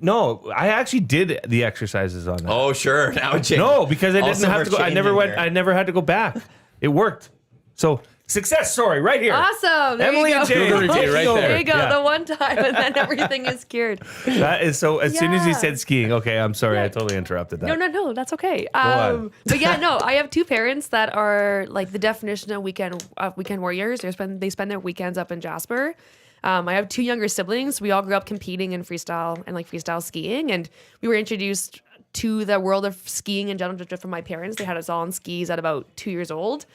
actually did the exercises on that. Oh, sure. Now it changed. No, because I didn't Also, have we're to go. I never changing went. here. I never had to go back. It worked. So Success story right here. Awesome. There Emilie you go. and Jay. Right there. There you go. Yeah. The one time, and then everything is cured. That is so. As soon as you Yeah. said skiing, okay, I'm sorry, I totally interrupted that. No, that's okay. on. But yeah, no, I have two parents that are like the definition of weekend warriors. They spend their weekends up in Jasper. I have two younger siblings. We all grew up competing in freestyle and like freestyle skiing, and we were introduced to the world of skiing in general just from my parents. They had us all on skis at about 2 years old.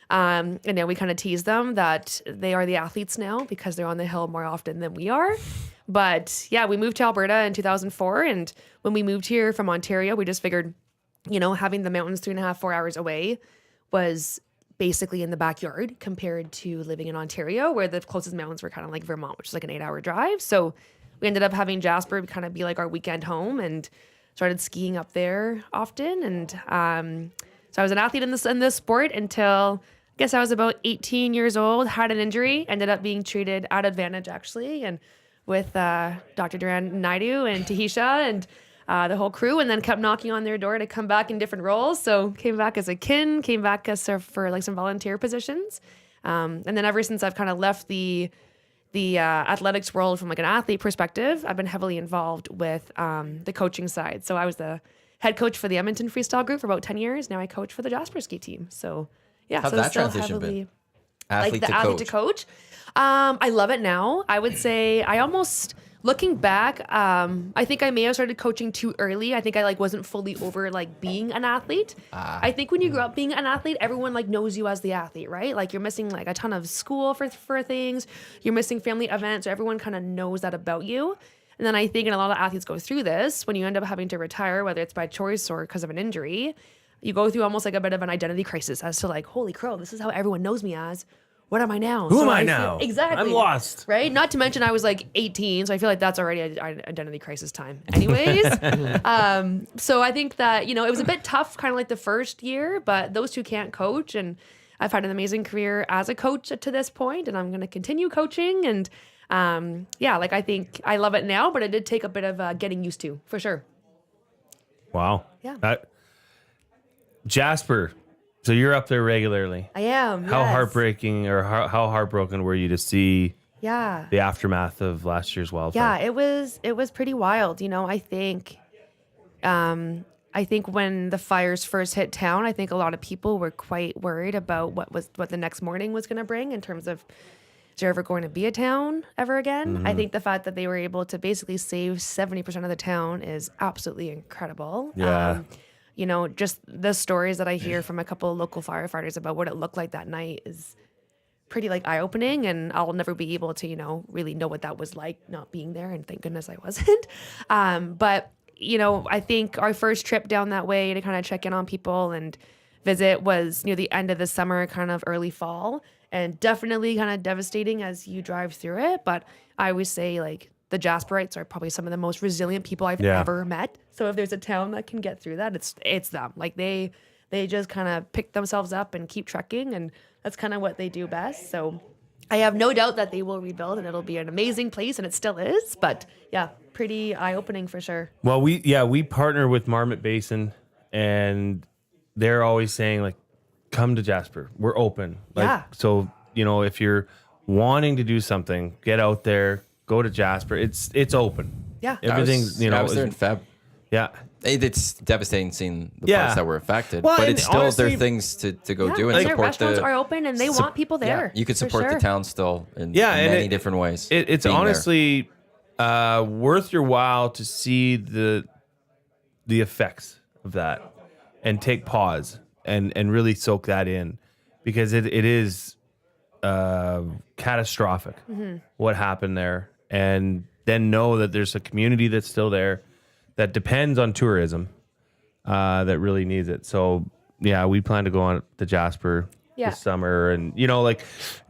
And then we kind of tease them that they are the athletes now because they're on the hill more often than we are. But yeah, we moved to Alberta in 2004. And when we moved here from Ontario, we just figured, having the mountains 3.5, 4 hours away was basically in the backyard compared to living in Ontario, where the closest mountains were kind of like Vermont, which is like an 8-hour drive. So we ended up having Jasper kind of be like our weekend home and started skiing up there often. And so I was an athlete in this sport until I guess I was about 18 years old, had an injury, ended up being treated at Advantage actually, and with Dr. Duran Naidu and Tahisha and the whole crew, and then kept knocking on their door to come back in different roles. So came back as a kin, came back as for like some volunteer positions. And then ever since I've kind of left the athletics world from like an athlete perspective, I've been heavily involved with the coaching side. So I was the head coach for the Edmonton freestyle group for about 10 years. Now I coach for the Jasper ski team. So yeah, How's so that still transition heavily been? Athlete to athlete to coach. I love it now. I would say I almost, looking back, I think I may have started coaching too early. I think I wasn't fully over being an athlete. I think when you grow up being an athlete, everyone knows you as the athlete, right? Like you're missing a ton of school for things. You're missing family events. So everyone kind of knows that about you. And then I think, and a lot of athletes go through this, when you end up having to retire, whether it's by choice or because of an injury, you go through almost a bit of an identity crisis as to holy crow, this is how everyone knows me as. What am I now? Who am I now? Exactly. I'm lost. Right? Not to mention I was 18, so I feel like that's already an identity crisis time. Anyways, so I think that, it was a bit tough kind of the first year, but those two can't coach. And I've had an amazing career as a coach to this point, and I'm going to continue coaching. And I think I love it now, but it did take a bit of getting used to, for sure. Wow. Yeah. Jasper, so you're up there regularly. I am. How yes. heartbreaking or how heartbroken were you to see Yeah. the aftermath of last year's wildfire? Yeah, it was pretty wild. I think when the fires first hit town, I think a lot of people were quite worried about what the next morning was going to bring in terms of, is there ever going to be a town ever again? I think the fact that they were able to basically save 70% of the town is absolutely incredible. Yeah. Just the stories that I hear from a couple of local firefighters about what it looked like that night is pretty eye-opening, and I'll never be able to, really know what that was like not being there, and thank goodness I wasn't. But, I think our first trip down that way to kind of check in on people and visit was near the end of the summer, kind of early fall, and definitely kind of devastating as you drive through it. But I always say the Jasperites are probably some of the most resilient people I've ever met. So if there's a town that can get through that, it's them. They just kind of pick themselves up and keep trekking, and that's kind of what they do best. So I have no doubt that they will rebuild, and it'll be an amazing place, and it still is. But yeah, pretty eye-opening for sure. Well, we partner with Marmot Basin, and they're always saying come to Jasper. We're open. So, if you're wanting to do something, get out there, go to Jasper. It's open. Yeah. Everything's, I was there in Feb. Yeah. It's devastating seeing the Yeah. parts that were affected, Well, but and it's still honestly- there are things to go do and and their support restaurants are open, and they want people there. You could for support sure. the town still in and many different ways. It's being there. honestly worth your while to see the effects of that and take pause and really soak that in, because it is catastrophic what happened there, and then know that there's a community that's still there that depends on tourism that really needs it. So yeah, we plan to go on to Jasper this summer, and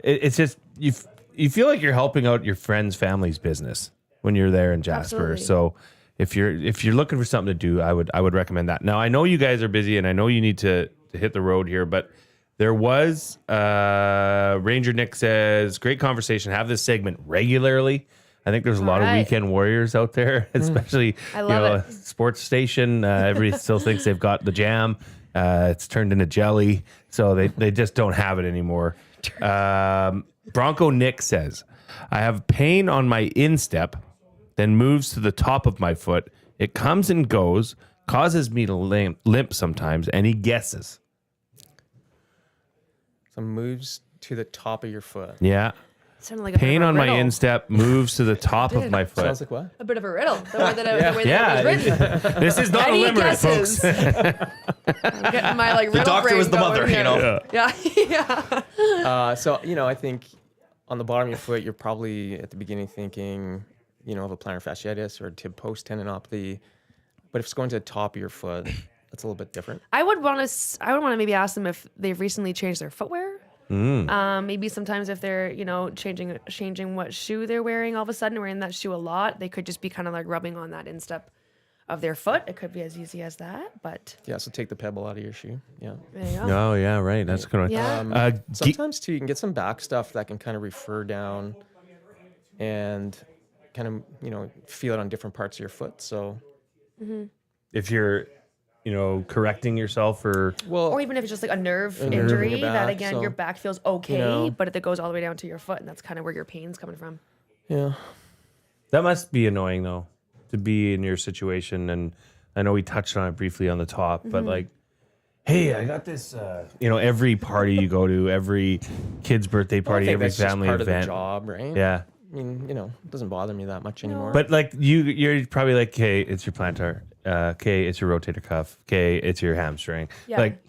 it's just you feel like you're helping out your friends' family's business when you're there in Jasper. Absolutely. So if you're looking for something to do, I would recommend that. Now I know you guys are busy, and I know you need to hit the road here, but there was Ranger Nick says, great conversation. Have this segment regularly. I think there's a lot of weekend warriors out there, especially I love it. sports station. Everybody still thinks they've got the jam. It's turned into jelly, so they just don't have it anymore. Bronco Nick says, I have pain on my instep, then moves to the top of my foot. It comes and goes, causes me to limp sometimes, and he guesses. So moves to the top of your foot. Yeah. Sounded like a Pain bit of on a my riddle. instep, moves to the top of my foot. Sounds like what? A bit of a riddle. The way that it Yeah. was written. This is not a Any limerick, guesses? folks. I'm getting my like The riddle doctor brain was the going mother, here. you know. Yeah. Yeah. So, I think on the bottom of your foot, you're probably at the beginning thinking, of a plantar fasciitis or a tib post tendinopathy. But if it's going to the top of your foot, that's a little bit different. I would want to maybe ask them if they've recently changed their footwear. Maybe sometimes if they're, changing what shoe they're wearing all of a sudden, wearing that shoe a lot, they could just be kind of like rubbing on that instep of their foot. It could be as easy as that, but Yeah, so take the pebble out of your shoe. Yeah. there you go. Oh, yeah, right. That's a good one. Yeah. Sometimes, too, you can get some back stuff that can kind of refer down and kind of, feel it on different parts of your foot. So, If you're, correcting yourself or Or even if it's just like a nerve nerve in injury, your that back, again, so, your back feels okay, know. but it goes all the way down to your foot, and that's kind of where your pain's coming from. yeah. that must be annoying though, to be in your situation. And I know we touched on it briefly on the top, but like, hey, I got this. Every party you go to, every kid's birthday I party, think every that's just family part of the event. job, right? Yeah, I mean, it doesn't bother me that much anymore. but like you're probably like, okay, it's your plantar. Okay, it's your rotator cuff. Okay, it's your hamstring. Yeah. Like,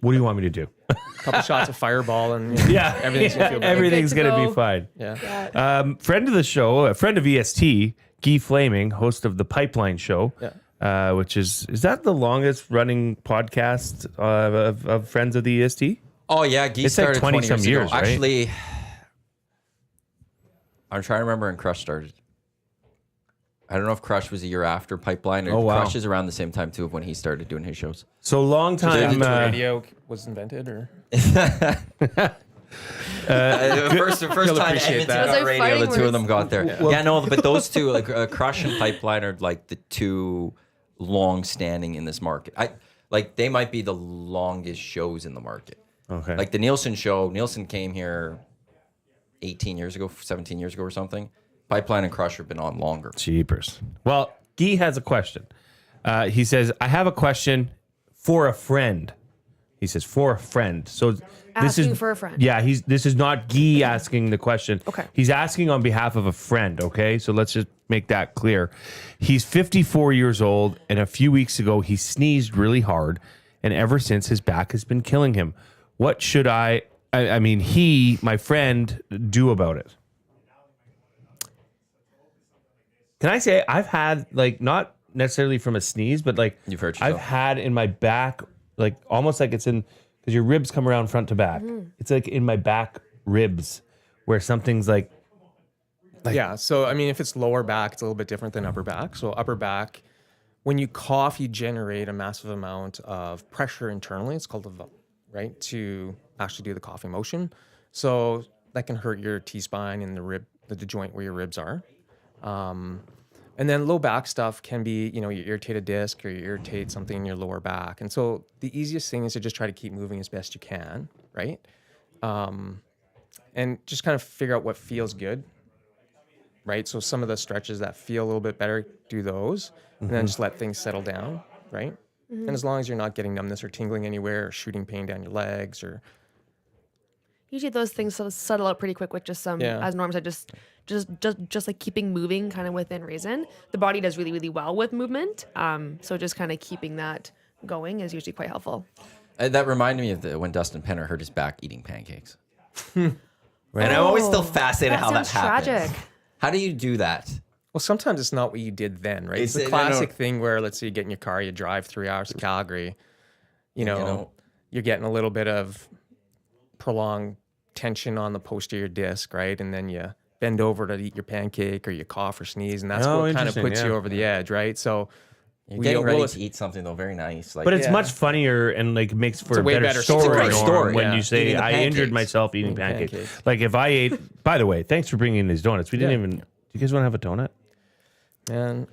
what do you want me to do? a couple shots of Fireball and Yeah, everything's gonna feel better. everything's Good to gonna be go. fine. Yeah. Friend of the show, a friend of EST, Ghee Flaming, host of the Pipeline Show, which is that the longest running podcast of friends of the EST? Oh yeah, Ghee It's like started 20 20 some years years, ago. right? Actually, I'm trying to remember when Crush started. I don't know if Crush was a year after Pipeline, or Oh, wow. Crush is around the same time too of when he started doing his shows. So long time. radio was invented, or First time appreciate Edmonton that. got Those are radio, fighting the two of words. them got there. Yeah, no, but those two, like Crush and Pipeline, are like the two long-standing in this market. They might be the longest shows in the market. Okay. Like the Nielsen show, Nielsen came here 18 years ago, 17 years ago or something. Pipeline and Crush have been on longer. Jeepers. Well, Ghee has a question. He says, I have a question for a friend. He says, for a friend. So this Asking is for a friend. Yeah, this is not Ghee asking the question. Okay. He's asking on behalf of a friend, okay? So let's just make that clear. He's 54 years old, and a few weeks ago he sneezed really hard, and ever since his back has been killing him. What should my friend, do about it? Can I say I've had, like, not necessarily from a sneeze, but like You've hurt I've yourself. had in my back, like almost like it's in, because your ribs come around front to back. It's like in my back ribs where something's like yeah. So I mean, if it's lower back, it's a little bit different than upper back. So upper back, when you cough, you generate a massive amount of pressure internally. It's called right, to actually do the coughing motion. So that can hurt your T-spine and the rib, the joint where your ribs are. And then low back stuff can be, you irritate a disc or you irritate something in your lower back. And so the easiest thing is to just try to keep moving as best you can, right? And just kind of figure out what feels good, right? So some of the stretches that feel a little bit better, do those, and then just let things settle down, right? And as long as you're not getting numbness or tingling anywhere or shooting pain down your legs or... Usually those things sort of settle out pretty quick with just some, Yeah. as Norm said, just like keeping moving kind of within reason. The body does really, really well with movement. So just kind of keeping that going is usually quite helpful. That reminded me of when Dustin Penner hurt his back eating pancakes. And I'm always still fascinated how that sounds happens. tragic. How do you do that? Well, sometimes it's not what you did then, right? It's It's- the no, no. classic thing where, let's say you get in your car, you drive 3 hours to Calgary, you're getting a little bit of prolonged tension on the posterior disc, right? And then you bend over to eat your pancake or you cough or sneeze, and that's what kind of interesting, puts you yeah. over the edge, right? So You're getting ready we'll- to eat something though, very nice. Like, But it's Yeah. much funnier and like makes for It's a a way better better story, story. It's a great Norm, story, when yeah. you say Eating the I injured pancakes. myself eating Eating pancakes. pancakes. Like if I ate, by the way, thanks for bringing in these donuts. We didn't even, do you guys want to have a donut? man,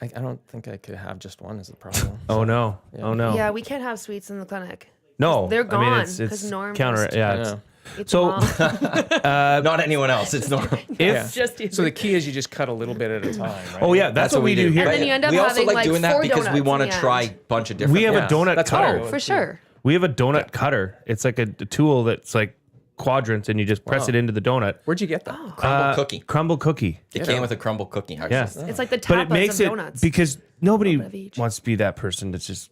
I don't think I could have just one is the problem. Oh no. Oh no. Yeah, we can't have sweets in the clinic. No. They're I mean, gone, it's 'cause Norm counter. just- Yeah. I It's, know. Eat So- them all. Not anyone else. It's not. Yeah. Just you. So the key is you just cut a little bit at a time, right? Oh yeah, that's what we do here. And then you end up we also having, like like, doing that 4 because we donuts want in to the try a end. bunch of different. We have Yeah, a donut that's what I cutter. would For sure. We have a donut cutter. It's like a tool that's like quadrants, and you just press Wow. it into the donut. Where'd you get that? crumble cookie. Crumble cookie. It came with a crumble cookie. Actually. Yeah. It's like the But it tapas makes of it donuts. because nobody bit of each. wants to be that person that's just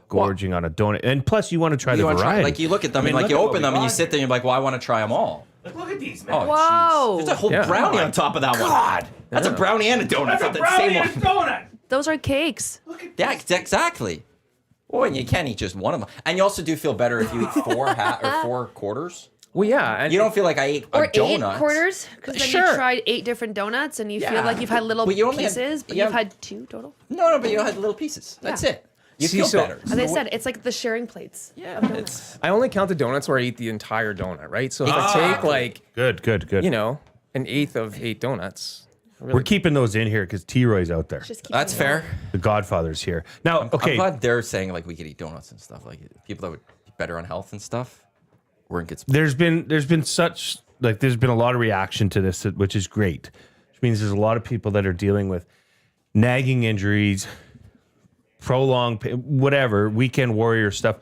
gorging on a donut. And plus, you want to try the You wanna try, variety. like you look at them I mean, and like look you at what open we them and you got sit there and you're like, well, I want to try them all. look at these, Oh, man. Whoa. jeez. There's a whole Yeah. brownie on top of that one. God. That's a brownie and a donut. That's the same one. donut. Those are cakes. Yeah, exactly. Oh, and you can't eat just one of them. And you also do feel better if you eat 4 quarters. Well, yeah. And You don't feel like I ate Or a donut. 8 quarters, because then Sure. you tried 8 different donuts and you Yeah. feel like you've had little But you only had- pieces, but yeah. you've had 2 total. No, but you had little pieces. That's Yeah. it. You See, feel so- better. As I said, it's like the sharing plates. Yeah, it's I only count the donuts where I eat the entire donut, right? So if I take like, Good. an eighth of 8 donuts. We're keeping those in here because T-Roy's out there. Just keep that's it fair. The Godfather's here. Now, I'm okay. glad they're saying like we could eat donuts and stuff. Like people that would be better on health and stuff. We're in good spots. There's been such like there's been a lot of reaction to this, which is great. Which means there's a lot of people that are dealing with nagging injuries, prolonged whatever, weekend warrior stuff.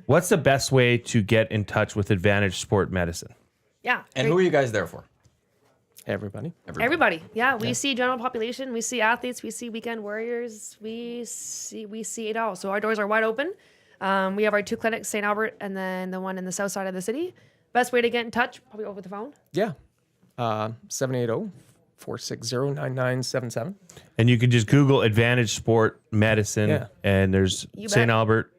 What's the best way to get in touch with Advantage Sport Medicine? Yeah. And who are you guys there for? Everybody. Everybody. Yeah. We see general population. We see athletes. We see weekend warriors. We see it all. So our doors are wide open. We have our 2 clinics, St. Albert, and then the one in the south side of the city. Best way to get in touch, probably over the phone. Yeah. 780-460-9977. And you can just Google Advantage Sport Medicine, Yeah. and there's You St. bet. Albert,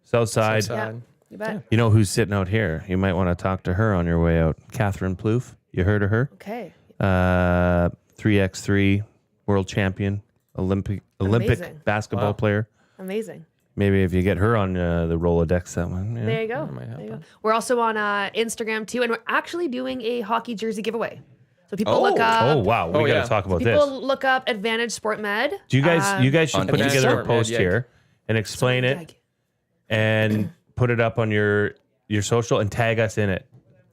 Southside. Yeah. You bet. You know who's sitting out here? You might want to talk to her on your way out. Katherine Plouffe. You heard of her? Okay. 3x3 world champion, Olympic Amazing. basketball player. Amazing. Maybe if you get her on the Rolodex, that one. Yeah. There you go. There you go. We're also on Instagram too, and we're actually doing a hockey jersey giveaway. So people look up. Oh wow, we got yeah. to talk about People this. look up Advantage Sport Med. Do you guys should on put Insta. together a Sport post Med, yeah. here and explain it and put it up on your social and tag us in it.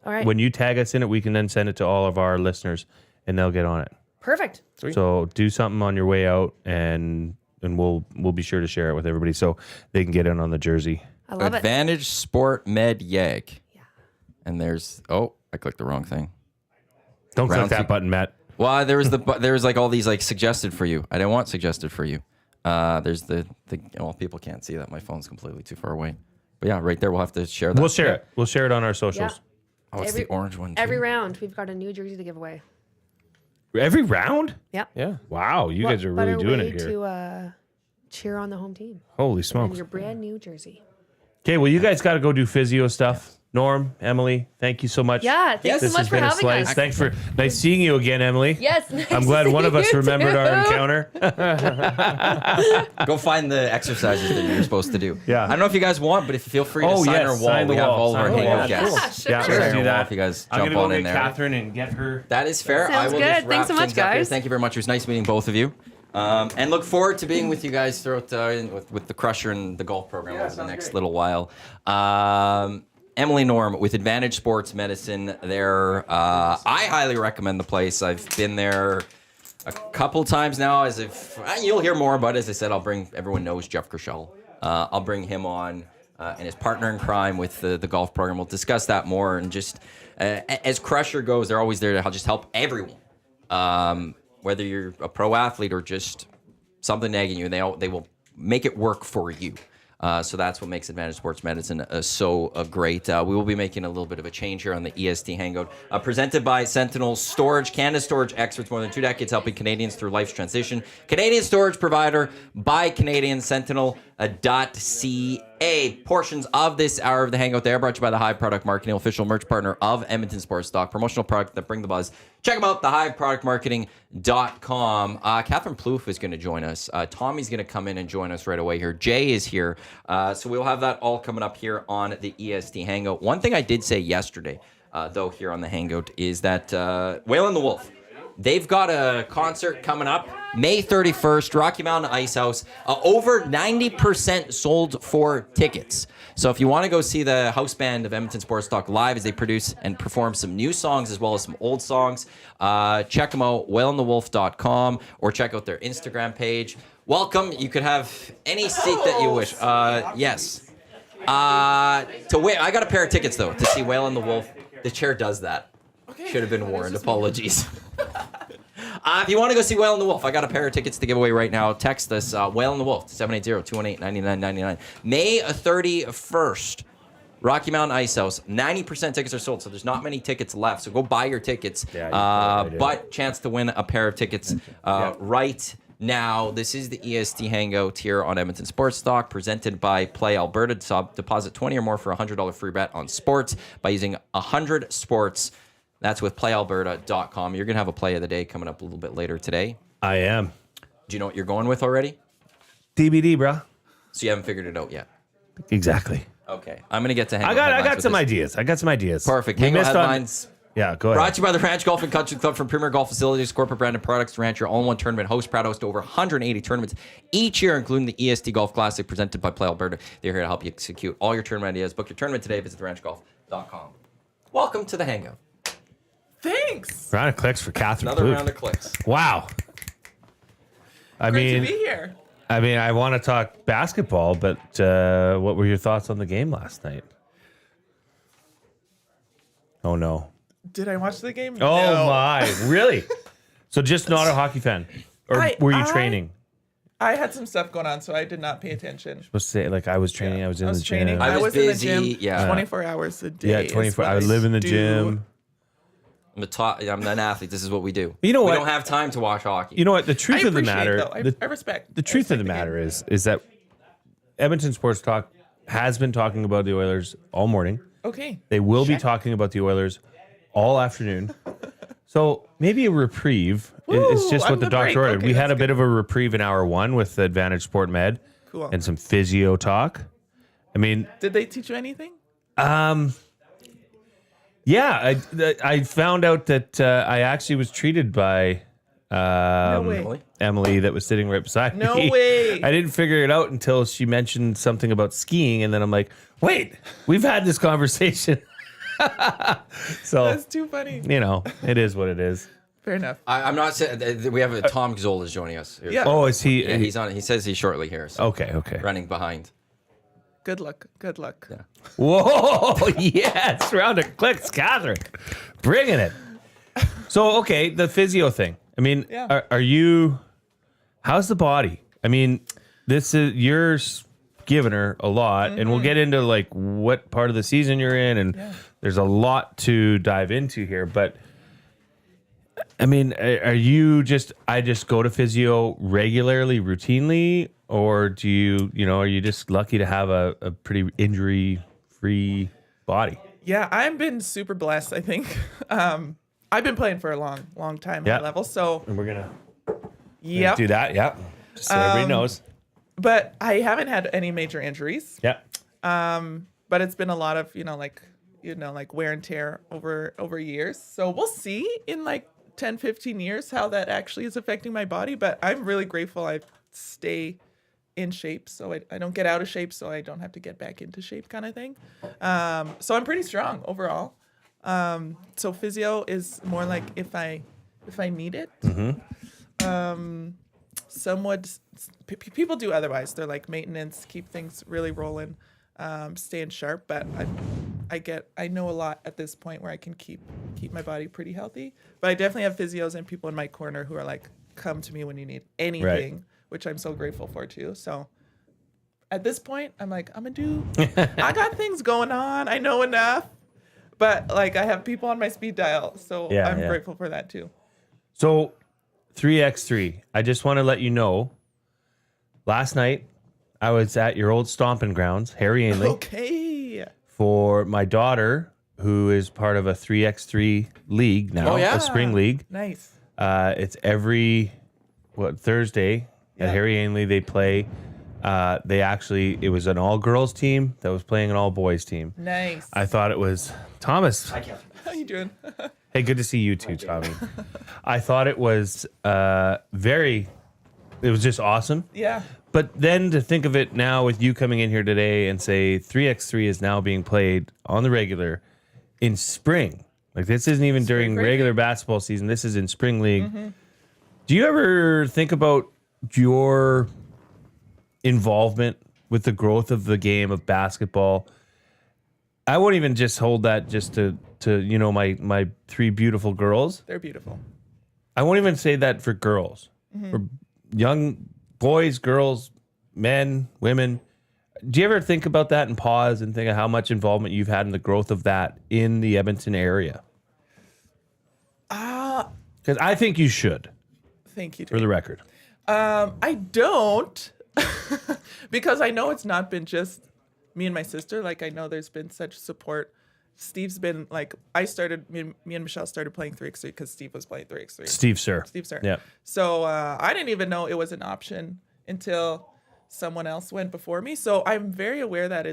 All right. When you tag us in it, we can then send it to all of our listeners and they'll get on it. Perfect. So do something on your way out and we'll be sure to share it with everybody so they can get in on the jersey. I love it. Advantage Sport Med Yag. Yeah. And there's I clicked the wrong thing. Don't Round click that two. button, Matt. Well, there was like all these like suggested for you. I didn't want suggested for you. There's the well, people can't see that my phone's completely too far away. But yeah, right there we'll have to share that. We'll share it. We'll share it on our socials. Yeah. Oh, it's the orange one. Too. Every round, we've got a new jersey to give away. Every round? Yep. Yeah. Wow, you guys are What really better doing way it here. to cheer on the home team Holy and smokes. your brand new jersey. Okay, well, you guys got to go do physio stuff. Norm, Emily, thank you so much. Yeah, thanks This so much has for been a having slice. us. Thanks for nice seeing you again, Emily. Yes, nice I'm glad to one see of us you remembered our too. encounter. Go find the exercises that you're supposed to do. Yeah. I don't know if you guys want, but if you feel free to Oh, sign yes, our wall, sign the we have wall, all of sign our the hangout wall. guests. Yeah, Yeah, sure. let's do that. If you guys I'm jump gonna on go in get there. Katherine and get her. That is fair. Sounds will good. just Thanks so wrap much, things up here. guys. Thank you very much. It was nice meeting both of you. And look forward to being with you guys throughout with the Crusher and the golf program over the next little while. Emilie, Norm with Advantage Sports Medicine. There, I highly recommend the place. I've been there a couple times now. You'll hear more about it. As I said, everyone knows Jeff Gershell. I'll bring him on and his partner in crime with the golf program. We'll discuss that more. And just as Crusher goes, they're always there to just help everyone. Whether you're a pro athlete or just something nagging you, they will make it work for you. So that's what makes Advantage Sports Medicine so great. We will be making a little bit of a change here on the EST Hangout. Presented by Sentinel Storage, Canada Storage experts, more than 2 decades helping Canadians through life's transition. Canadian storage provider by Canadian Sentinel.ca. Portions of this hour of the Hangout, they are brought to you by the Hive Product Marketing, official merch partner of Edmonton Sports Stock, promotional product that bring the buzz. Check them out, thehiveproductmarketing.com. Katherine Plouffe is going to join us. Tommy's going to come in and join us right away here. Jay is here. So we'll have that all coming up here on the EST Hangout. One thing I did say yesterday, though, here on the Hangout is that Waylon the Wolf They've got a concert coming up May 31st, Rocky Mountain Ice House. Over 90% sold for tickets. So if you want to go see the house band of Edmonton Sports Talk live as they produce and perform some new songs as well as some old songs, check them out, whaleandthewolf.com, or check out their Instagram page. Welcome. You could have any seat that you wish. Yes. To win, I got a pair of tickets, though, to see Whale and the Wolf. The chair does that. Okay. Should have been warned. Apologies. If you want to go see Whale and the Wolf, I got a pair of tickets to give away right now. Text us, Whale and the Wolf, 780-218-9999. May 31st, Rocky Mountain Ice House. 90% tickets are sold, so there's not many tickets left. So go buy your tickets. Yeah, but chance to win a pair of tickets right now. This is the EST Hangout here on Edmonton Sports Talk, presented by Play Alberta. So deposit 20 or more for a $100 free bet on sports by using 100 Sports. That's with playalberta.com. You're going to have a play of the day coming up a little bit later today. I am. Do you know what you're going with already? DBD, bro. So you haven't figured it out yet? Exactly. Okay. I'm going to get to Hangout I headlines got with some this. ideas. I got some ideas. Perfect. We Hangout missed on- headlines. Yeah, go ahead. Brought to you by the Ranch Golf and Country Club, from Premier Golf Facilities, corporate branded products to Ranch, your all-in-one tournament host. Proud host to over 180 tournaments each year, including the EST Golf Classic presented by Play Alberta. They're here to help you execute all your tournament ideas. Book your tournament today. Visit theranchgolf.com. Welcome to the Hangout. Thanks. Round of clicks for Katherine Another Plouffe. round of clicks. Wow. I Great mean, to be here. I want to talk basketball, but what were your thoughts on the game last night? Oh no. Did I watch the game? Oh No. my, really? So just not a hockey fan, or were you training? I had some stuff going on, so I did not pay attention. Supposed to say like I was training. I was in I was the gym. training. I I was was busy, in the gym yeah. 24 hours a day. Yeah, is 24. what I live in the do. gym. I'm an athlete. This is what we do. You know we what? don't have time to watch hockey. You know what? The I truth of the appreciate, matter, though. I respect. the truth of the matter is that Edmonton Sports Talk has been talking about the Oilers all morning. Okay. They will be Check. talking about the Oilers all afternoon. So maybe a reprieve. Woo, It's just on what the the doctor break. ordered. Okay, We had that's a bit of a reprieve in hour one with the Advantage Sport Med Cool. and some physio talk. I mean, Did they teach you anything? yeah, I found out that I actually was treated by No way. Emilie that was sitting right beside me. No way. I didn't figure it out until she mentioned something about skiing, and then I'm like, wait, we've had this conversation. So, That's too funny. you know, it is what it is. Fair enough. I'm not saying we have Tom Gazzola is joining us. Here. Yeah. Oh, is he? Yeah, he's on. He says he's shortly here. So Okay. running behind. Good luck. Good luck. Yeah. Whoa, yes, round of clicks, Katherine, bringing it. So, okay, the physio thing. I mean, Yeah. are you? How's the body? I mean, this is you're giving her a lot, and we'll get into like what part of the season you're in, and there's a lot to dive into here. But I mean, are you just? I just go to physio regularly, routinely, or do you? Are you just lucky to have a pretty injury-free body? Yeah, I've been super blessed, I think. I've been playing for a long time Yeah. high level. So, And we're gonna yeah. do that. Yeah, just so everybody knows. But I haven't had any major injuries. Yeah. But it's been a lot of, like wear and tear over years. So we'll see in like 10, 15 years how that actually is affecting my body. But I'm really grateful I stay in shape. So I don't get out of shape, so I don't have to get back into shape kind of thing. So I'm pretty strong overall. So physio is more like if I need it. People do otherwise. They're like maintenance, keep things really rolling, staying sharp. But I know a lot at this point where I can keep my body pretty healthy. But I definitely have physios and people in my corner who are like, come to me when you need anything, which I'm so grateful for too. So at this point, I'm like, I got things going on. I know enough. But like I have people on my speed dial. So I'm grateful for that too. So 3x3. I just want to let you know. Last night, I was at your old stomping grounds, Harry Ainley, Okay. for my daughter, who is part of a 3x3 league now, a spring league. Nice. It's every Thursday at Harry Ainley. They play. It was an all girls team that was playing an all boys team. Nice. I thought it was Thomas. How you doing? Hey, good to see you too, Tommy. I thought it was it was just awesome. Yeah. But then to think of it now with you coming in here today and say 3x3 is now being played on the regular in spring. Like this isn't even during break. regular basketball season. This is in spring league. Do you ever think about your involvement with the growth of the game of basketball? I won't even just hold that just to my three beautiful girls. They're beautiful. I won't even say that for girls. For young boys, girls, men, women. Do you ever think about that and pause and think of how much involvement you've had in the growth of that in the Edmonton area? Because I think you should, Thank you. for the record. I don't, because I know it's not been just me and my sister. Like, I know there's been such support. Steve's been like, me and Michelle started playing 3x3 because Steve was playing 3x3. Steve, sir. Yeah. So I didn't even know it was an option until someone else went before me. So I'm very aware that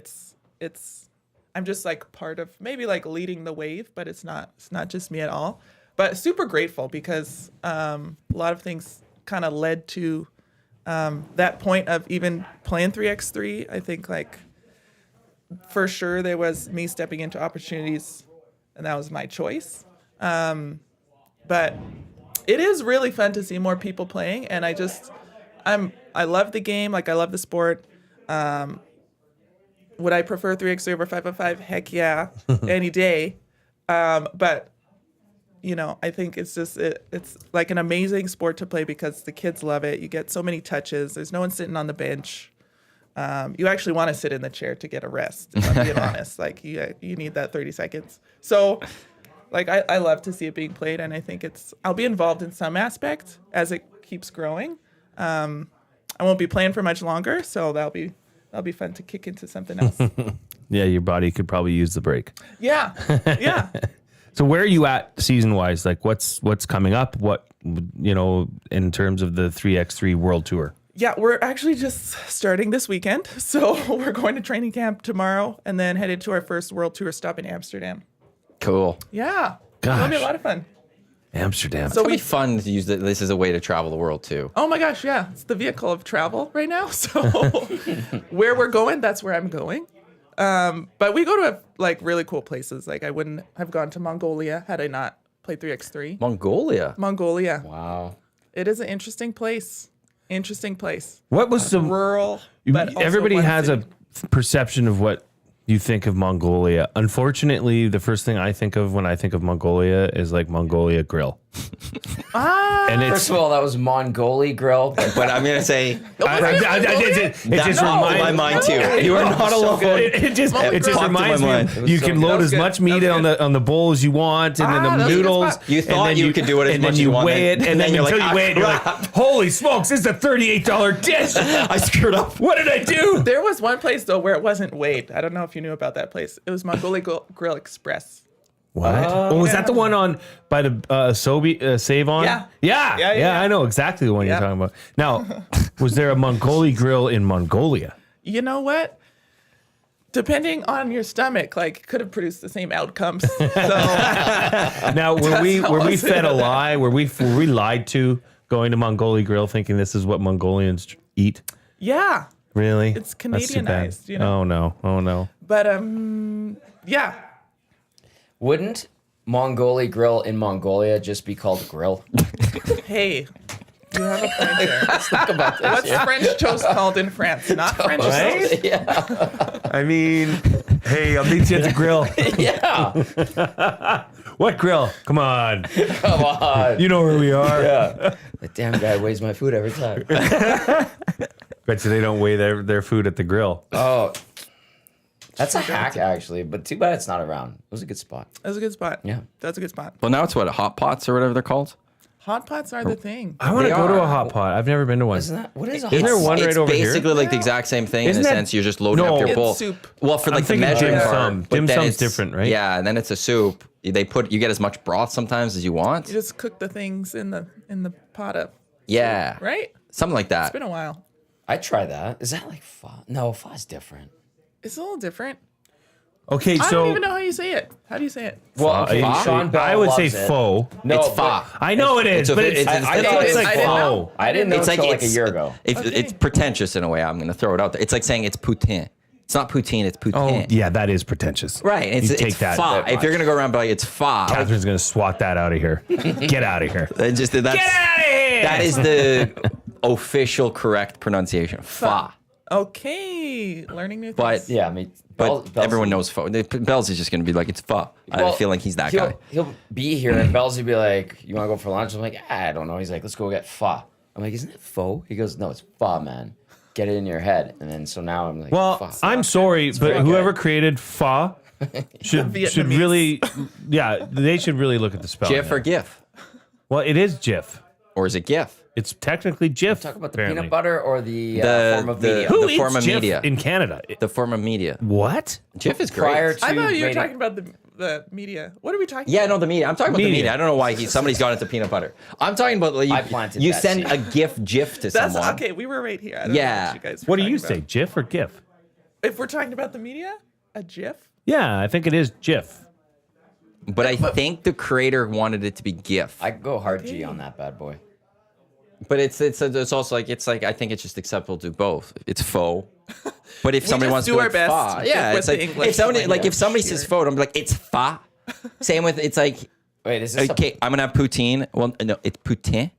I'm just like part of maybe like leading the wave, but it's not just me at all. But super grateful because a lot of things kind of led to that point of even playing 3x3. I think like for sure there was me stepping into opportunities and that was my choice. But it is really fun to see more people playing, and I love the game. Like, I love the sport. Would I prefer 3x3 over 5x5? Heck yeah, any day. But I think it's just it's like an amazing sport to play because the kids love it. You get so many touches. There's no one sitting on the bench. You actually want to sit in the chair to get a rest, if I'm being honest. Like, you need that 30 seconds. So, like, I love to see it being played, and I think I'll be involved in some aspect as it keeps growing. I won't be playing for much longer, so that'll be fun to kick into something else. Yeah, your body could probably use the break. Yeah. So where are you at season-wise? Like, what's coming up? What, in terms of the 3x3 World Tour? Yeah, we're actually just starting this weekend. So we're going to training camp tomorrow and then headed to our first World Tour stop in Amsterdam. Cool. Yeah. Gosh. It'll be a lot of fun. Amsterdam. So It'll be fun to use this as a way to travel the world too. Oh my gosh, yeah. It's the vehicle of travel right now. So where we're going, that's where I'm going. But we go to really cool places. Like, I wouldn't have gone to Mongolia had I not played 3x3. Mongolia. Wow. It is an interesting place. What was the Rural, but also everybody one has city. a perception of what you think of Mongolia. Unfortunately, the first thing I think of when I think of Mongolia is like Mongolia grill. And First of all, that was Mongoli grill. But I'm gonna say it just reminds my mind too. You are not alone. It just popped in reminds my me. mind. You can load as much meat on the bowl as you want, and then the that's a good noodles. spot. You thought and then you could do it as and much then as you want, weigh it, and then you're until like, you weigh it, you're like, "Holy smokes! This is a $38 dish. I screwed up. What did I do?" There was one place though where it wasn't weighed. I don't know if you knew about that place. It was Mongolia Grill Express. What? Was that the one on by the Save-On? Yeah. I know exactly the one you're Yeah. talking about. Now, was there a Mongoli grill in Mongolia? You know what? Depending on your stomach, like, could have produced the same outcomes. So Now, were we I'll say fed a that. lie? Were we lied to going to Mongoli grill thinking this is what Mongolians eat? yeah, Really? It's That's too bad. Canadianized, you know? Oh no. but yeah. Wouldn't Mongoli grill in Mongolia just be called grill? Hey, you have a point there. Let's think about this. What's French toast called in France? Not French toast. Right? Yeah. I mean, hey, I'll meet you at the grill. Yeah. What grill? Come on. Come on. You know where we are. Yeah. That damn guy weighs my food every time. Bet you they don't weigh their food at the grill. Oh. That's a hack, actually, but too bad it's not around. It was a good spot. That's a good spot. Yeah. That's a good spot. Well, now it's what, hot pots or whatever they're called. Hot pots are the thing. I want to They go to a are. hot pot. I've never been to one. Isn't that what is a Isn't there one right It's over here? basically like the exact same thing Isn't in a that- sense. You're just loading No. up your It's bowl. soup. Well, for like the thinking measuring dim part. sum. but Dim then sum's it's- different, right? Yeah, and then it's a soup. You get as much broth sometimes as you want. You just cook the things in the pot up, Yeah, right? something like that. It's been a while. I'd try that. Is that like pho? No, pho's different. It's a little different. Okay, I so don't even know how you say it. How do you say it? Well, okay, Sean Bell I would say loves it. faux. No, It's but- fa. I know it is, it's but a- it's, it's- I it's thought it like was I didn't know. faux. I didn't know It's like until like a it's- year ago. It's pretentious in a way. I'm going to throw it out there. It's like saying it's poutine. It's not poutine. It's poutine. Oh, yeah, that is pretentious. Right. It's, You take it's that. fa. If you're going to go around by it's fa. Catherine's going to swat that out of here. Get out of here. That's, Get out of here. that is the official correct pronunciation. Fa. Okay, learning new things. But Yeah, I mean, but everyone knows fa. Bells is just going to be like it's fa. I feel like he's that guy. He'll be here and Bells will be like, "You want to go for lunch?" I'm like, "I don't know." He's like, "Let's go get pho." I'm like, "Isn't it pho?" He goes, "No, it's pho, man. Get it in your head." And then so now I'm like, Well, pho. I'm sorry, but very whoever good. created fa should Vietnamese. really, yeah, they should really look at the spelling. GIF or GIF? Well, it is GIF. Or is it GIF? It's technically GIF. Talk about the apparently. peanut butter or the, The- form of the- media. Who the eats form of GIF media. in Canada? The form of media. What? GIF is great. Prior to I thought you were radio- talking about the media. What are we talking Yeah, about? no, the media. I'm talking about the Media. media. I don't know why somebody's got into peanut butter. I'm talking about like, I planted you that send seed. a GIF to That's someone. okay. We were right here. I don't Yeah. know what you guys were What do you talking say, about. GIF or GIF? If we're talking about the media, a GIF? Yeah, I think it is GIF. But I think the creator wanted it to be GIF. I go hard G on that bad boy. But it's also like I think it's just acceptable to do both. It's faux. But if somebody just wants do to be our like, best fa, with yeah, it's the like English if somebody language. if somebody says faux, I'm like it's fa. Same with it's like Wait, is this okay, I'm gonna have poutine. Well, no, it's poutine.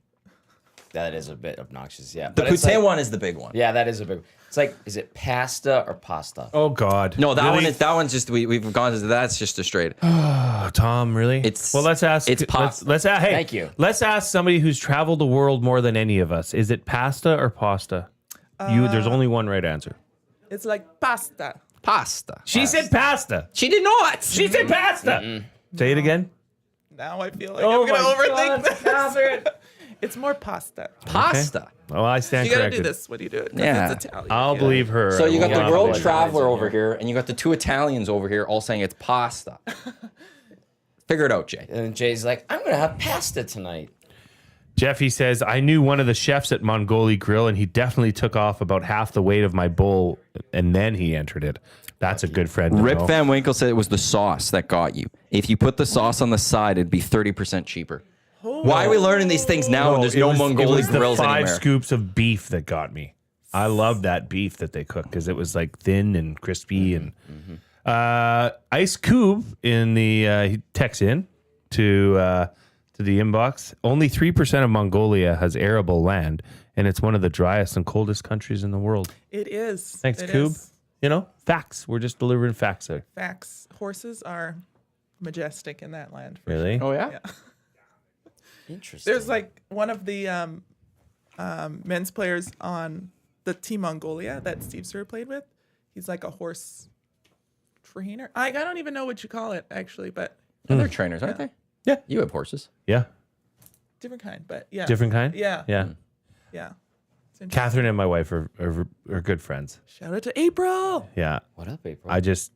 that is a bit obnoxious, yeah. The But it's poutine like- one is the big one. Yeah, that is a big. It's like, is it pasta or pasta? Oh God. No, that Really? one is that one's just we've gone to that's just a straight. Oh, Tom, really? It's- well. Let's ask. it's let's, pasta. let's hey. Thank you. Let's ask somebody who's traveled the world more than any of us. Is it pasta or pasta? There's only one right answer. It's like pasta. Pasta. She said pasta. She did not. She said pasta. Say it again. Now I feel like Oh I'm going my to overthink God, this. Catherine. It's more pasta. Pasta. Oh, I stand You got to corrected. do this when you do it. 'cause Yeah. It's Italian. I'll Yeah. believe her. So you got I the will world not. traveler over here, and you got the two Italians over here, all saying it's pasta. Figure it out, Jay. And then Jay's like, I'm gonna have pasta tonight. Jeffy says, I knew one of the chefs at Mongoli Grill, and he definitely took off about half the weight of my bowl, and then he entered it. That's a good friend to Rip know. Van Winkle said it was the sauce that got you. If you put the sauce on the side, it'd be 30% cheaper. Why are we learning these things now when there's it no was- Mongoli it was grills the 5 anymore? scoops of beef that got me. I love that beef that they cook because it was like thin and crispy. And Ice Cube in the he texts in to the inbox. Only 3% of Mongolia has arable land, and it's one of the driest and coldest countries in the world. It is. Thanks, It Cube. is. You know, facts. We're just delivering facts there. Facts. Horses are majestic in that land. For Really? Oh, yeah? Yeah. Interesting. There's like one of the men's players on the Team Mongolia that Steve Sir played with. He's like a horse trainer. I don't even know what you call it actually, but They're trainers, aren't they? Yeah. You have horses. Yeah. different kind. But yeah, Different kind? Yeah, Yeah. yeah. It's interesting. Catherine and my wife are good friends. Shout out to April. Yeah. What up, April? I just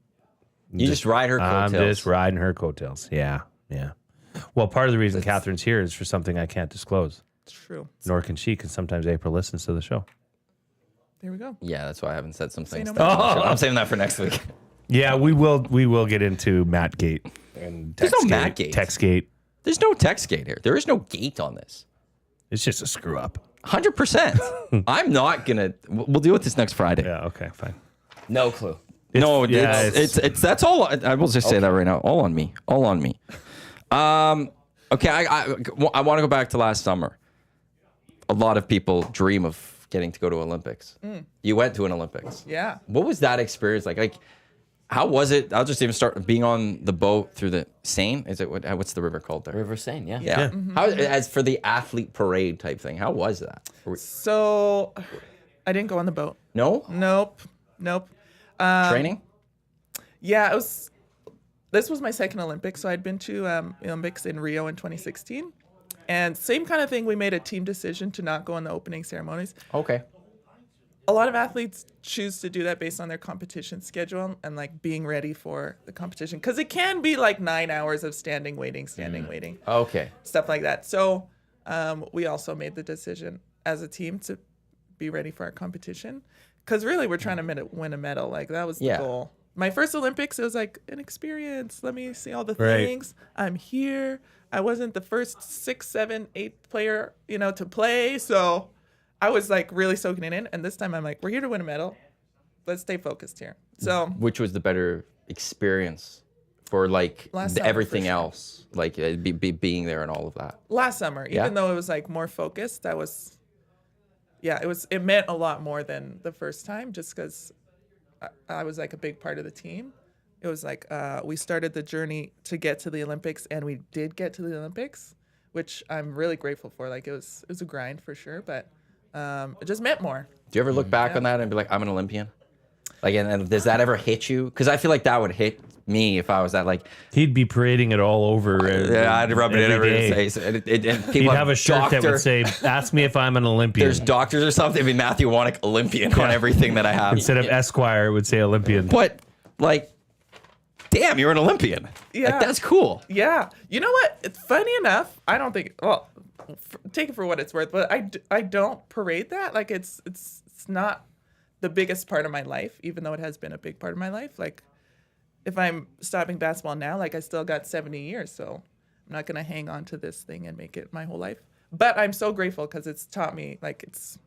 You just ride her I'm coattails. just riding her coattails. Yeah, yeah. Well, part of the reason Catherine's here is for something I can't disclose, It's true. nor can she, because sometimes April listens to the show. There we go. Yeah, that's why I haven't said some things. no to the more. show. I'm saving that for next week. Yeah, we will get into Matt Gate and There's no Text Matt Gate. Text Gate. There's no text gate here. There is no gate on this. It's just a screw up. 100%. I'm not gonna. We'll deal with this next Friday. Yeah. Okay. Fine. no clue. No, yeah, it's that's all. I will just say that right now. All on me. All on me. Okay. I want to go back to last summer. A lot of people dream of getting to go to Olympics. You went to an Olympics. Yeah. What was that experience like? Like, how was it? I'll just even start being on the boat through the Seine. Is it what's the river called there? River Seine, yeah. Yeah. How as for the athlete parade type thing? How was that? So I didn't go on the boat. No Nope. training. Yeah, this was my second Olympics. So I'd been to Olympics in Rio in 2016. And same kind of thing, we made a team decision to not go on the opening ceremonies. Okay. A lot of athletes choose to do that based on their competition schedule and like being ready for the competition. Because it can be like 9 hours of standing, waiting, Okay. stuff like that. So we also made the decision as a team to be ready for our competition. Because really, we're trying to win a medal. Like, that was the Yeah. goal. my first Olympics, it was like an experience. Let me see all the Right. things. I'm here. I wasn't the first 6, 7, 8 player, to play. So I was like really soaking it in. And this time I'm like, we're here to win a medal. Let's stay focused here. So Which was the better experience for like Last summer, everything for sure. else, like being there and all of that? last summer, Yeah. even though it was like more focused, it meant a lot more than the first time just because I was like a big part of the team. It was like we started the journey to get to the Olympics, and we did get to the Olympics, which I'm really grateful for. Like it was a grind for sure, but it just meant more. Do you ever look back on that and be like, I'm an Olympian? Like, and does that ever hit you? Because I feel like that would hit me if I was that. Like, He'd be parading it all over. yeah, I'd rub it in every every day. face. And people He'd have a shirt that doctor- would say, "Ask me if I'm an Olympian." There's doctors or something. It'd be Matthew Iwanyk, Olympian, on everything that I have. Instead of Esquire, it would say Olympian. But like, damn, you're an Olympian. Yeah. Like, that's cool. Yeah. You know what? It's funny enough. I don't think. Well, take it for what it's worth, but I don't parade that. Like it's not the biggest part of my life, even though it has been a big part of my life. Like if I'm stopping basketball now, like I still got 70 years, so I'm not gonna hang on to this thing and make it my whole life. But I'm so grateful because it's taught me. Like it's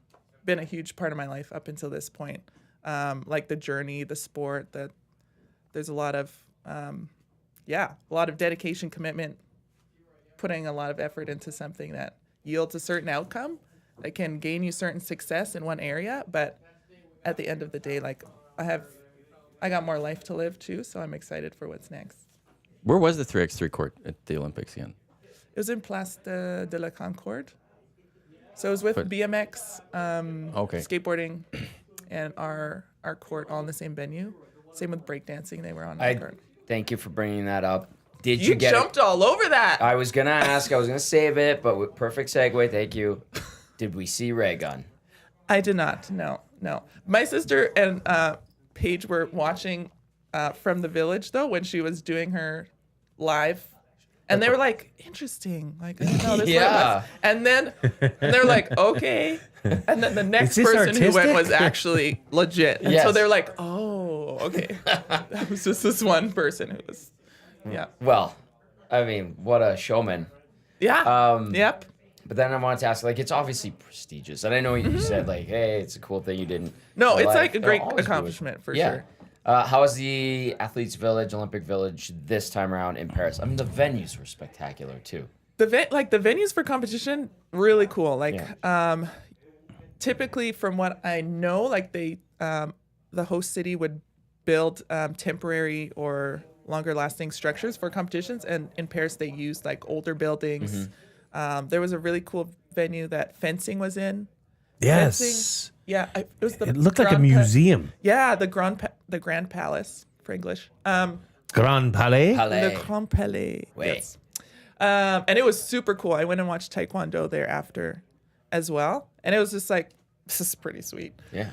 been a huge part of my life up until this point. Like the journey, the sport. That there's a lot of dedication, commitment, putting a lot of effort into something that yields a certain outcome that can gain you certain success in one area. But at the end of the day, like I got more life to live too. So I'm excited for what's next. Where was the 3x3 court at the Olympics again? It was in Place de la Concorde. So it was with BMX, Okay. skateboarding, and our court all in the same venue. Same with breakdancing. They were on our court. Thank you for bringing that up. Did You you get jumped all over that. I was gonna ask. I was gonna save it, but perfect segue. Thank you. Did we see Ray Gun? I did not. No. My sister and Paige were watching from the village though when she was doing her live, and they were like, "Interesting." Like, I didn't know this. Yeah. Was. And then they're like, "Okay." And then the next this person who went artistic? was actually legit. And so Yes. they're like, "Oh, okay." That was just this one person who was, yeah, Well, I mean, what a showman. yeah, yep. But then I wanted to ask, like, it's obviously prestigious, and I know you said like, "Hey, it's a cool thing you didn't." No, but, it's like a they'll great always do it. accomplishment for Yeah. sure. How is the Athletes Village, Olympic Village this time around in Paris? I mean, the venues were spectacular too. The venues for competition really cool. Like typically from what I know, like they the host city would build temporary or longer lasting structures for competitions, and in Paris they used like older buildings. There was a really cool venue that fencing was in. Yes. Fencing, yeah, it was the It looked like a Grand museum. Yeah, the Grand Palace for English. Grand Palais. Le Grand Palais. Wait. Yes. And it was super cool. I went and watched Taekwondo there after as well. And it was just like, this is pretty sweet. Yeah.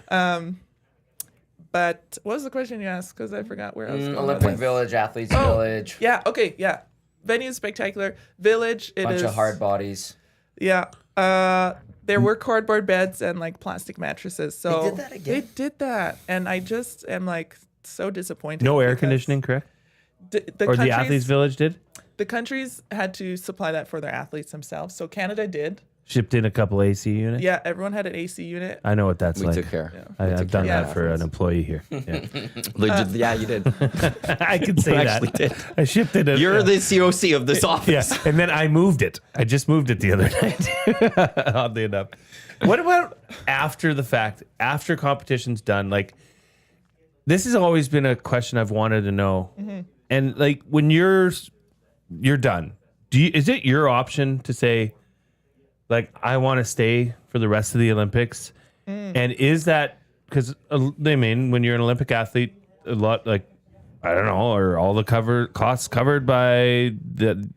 But what was the question you asked? Because I forgot where I was going. with Olympic this. Village, Athletes Oh, Village. Yeah, okay, yeah. Venue is spectacular. Village, it is. Bunch of hard bodies. Yeah. There were cardboard beds and like plastic mattresses. So did that again? They did that. And I just am like so disappointed. No air because conditioning, correct? The Or the countries- Athletes Village did? The countries had to supply that for their athletes themselves. So Canada did. Shipped in a couple AC units? Yeah, everyone had an AC unit. I know what that's We like. took care. I've done care. that for an employee here. Yeah. Legit, yeah, you did. I can say You that. actually did. I shipped it. You're the COC of this office. Yeah, and then I moved it. I just moved it the other night. Oddly enough. What about after the fact? After competition's done, like this has always been a question I've wanted to know. And like when you're done, is it your option to say, like, I want to stay for the rest of the Olympics? And is that because I mean, when you're an Olympic athlete, a lot like I don't know, are all the costs covered by the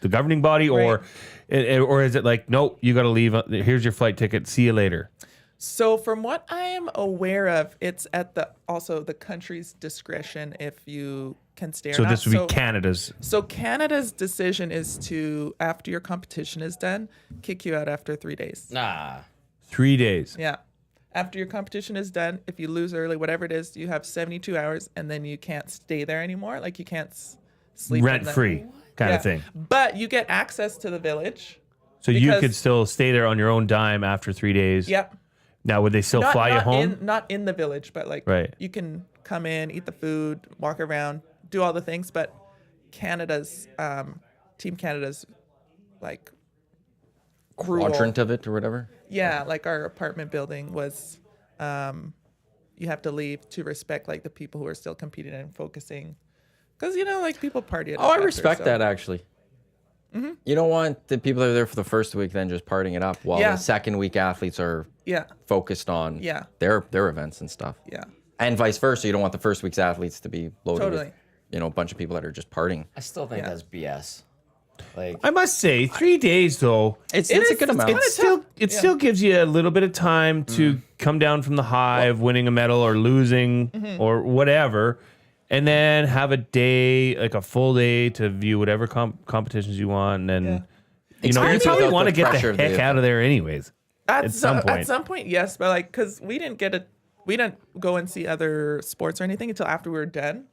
governing body, or is it like, nope, you got to leave? Here's your flight ticket. See you later. So from what I am aware of, it's at the country's discretion if you can stay or So not. this would be Canada's. So Canada's decision is to, after your competition is done, kick you out after 3 days. Nah. 3 days. Yeah. After your competition is done, if you lose early, whatever it is, you have 72 hours, and then you can't stay there anymore. Like you can't sleep in Rent free kind of thing. But you get access to the village. So you because- could still stay there on your own dime after 3 days. Yep. Now, would they still fly you home? Not in the village, but like you can come in, eat the food, walk around, do all the things. But Canada's Team Canada's like cruel. Quadrant of it or whatever. Yeah, like our apartment building was, you have to leave to respect like the people who are still competing and focusing, because like people party. I respect that actually. You don't want the people that are there for the first week then just partying it up while the second week athletes are focused on their events and stuff. Yeah. And vice versa. You don't want the first week's athletes to be loaded Totally. with a bunch of people that are just partying. I still think that's BS. Like I must say, 3 days though, It's a good amount. it still gives you a little bit of time to come down from the high of winning a medal or losing or whatever, and then have a day, like a full day, to view whatever competitions you want, and you Experience probably without want to the get pressure the of heck the out of there anyways. At some point. At some point, yes, but like because we didn't go and see other sports or anything until after we were done.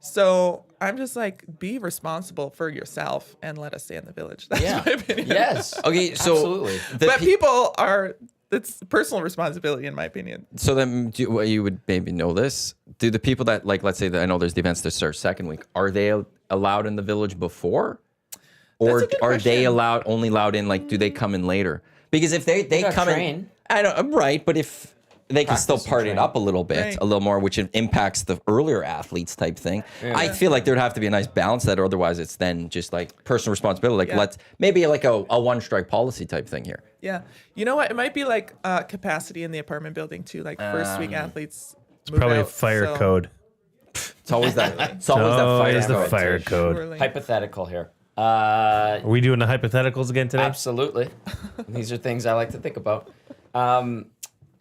So I'm just like, be responsible for yourself and let us stay in the village. That's my opinion. Yes. Okay, so Absolutely. But people are, it's personal responsibility in my opinion. So then, you would maybe know this. Do the people that, like, let's say that I know there's the events that start second week, are they allowed in the village before? Or That's a good are they question. only allowed in, like, do they come in later? Because if they gotta come in, train. I don't, right, but if they can still Practice and party it train. up a little bit, Right. a little more, which impacts the earlier athletes type thing. I feel like there'd have to be a nice balance to that, or otherwise it's then just like personal responsibility. Like let's maybe like a one strike policy type thing here. Yeah. You know what? It might be like capacity in the apartment building too. Like first week athletes. It's Probably a fire code. It's always that. It's always that fire Always the code. fire code. Surely. Hypothetical here. Are we doing the hypotheticals again today? Absolutely. These are things I like to think about.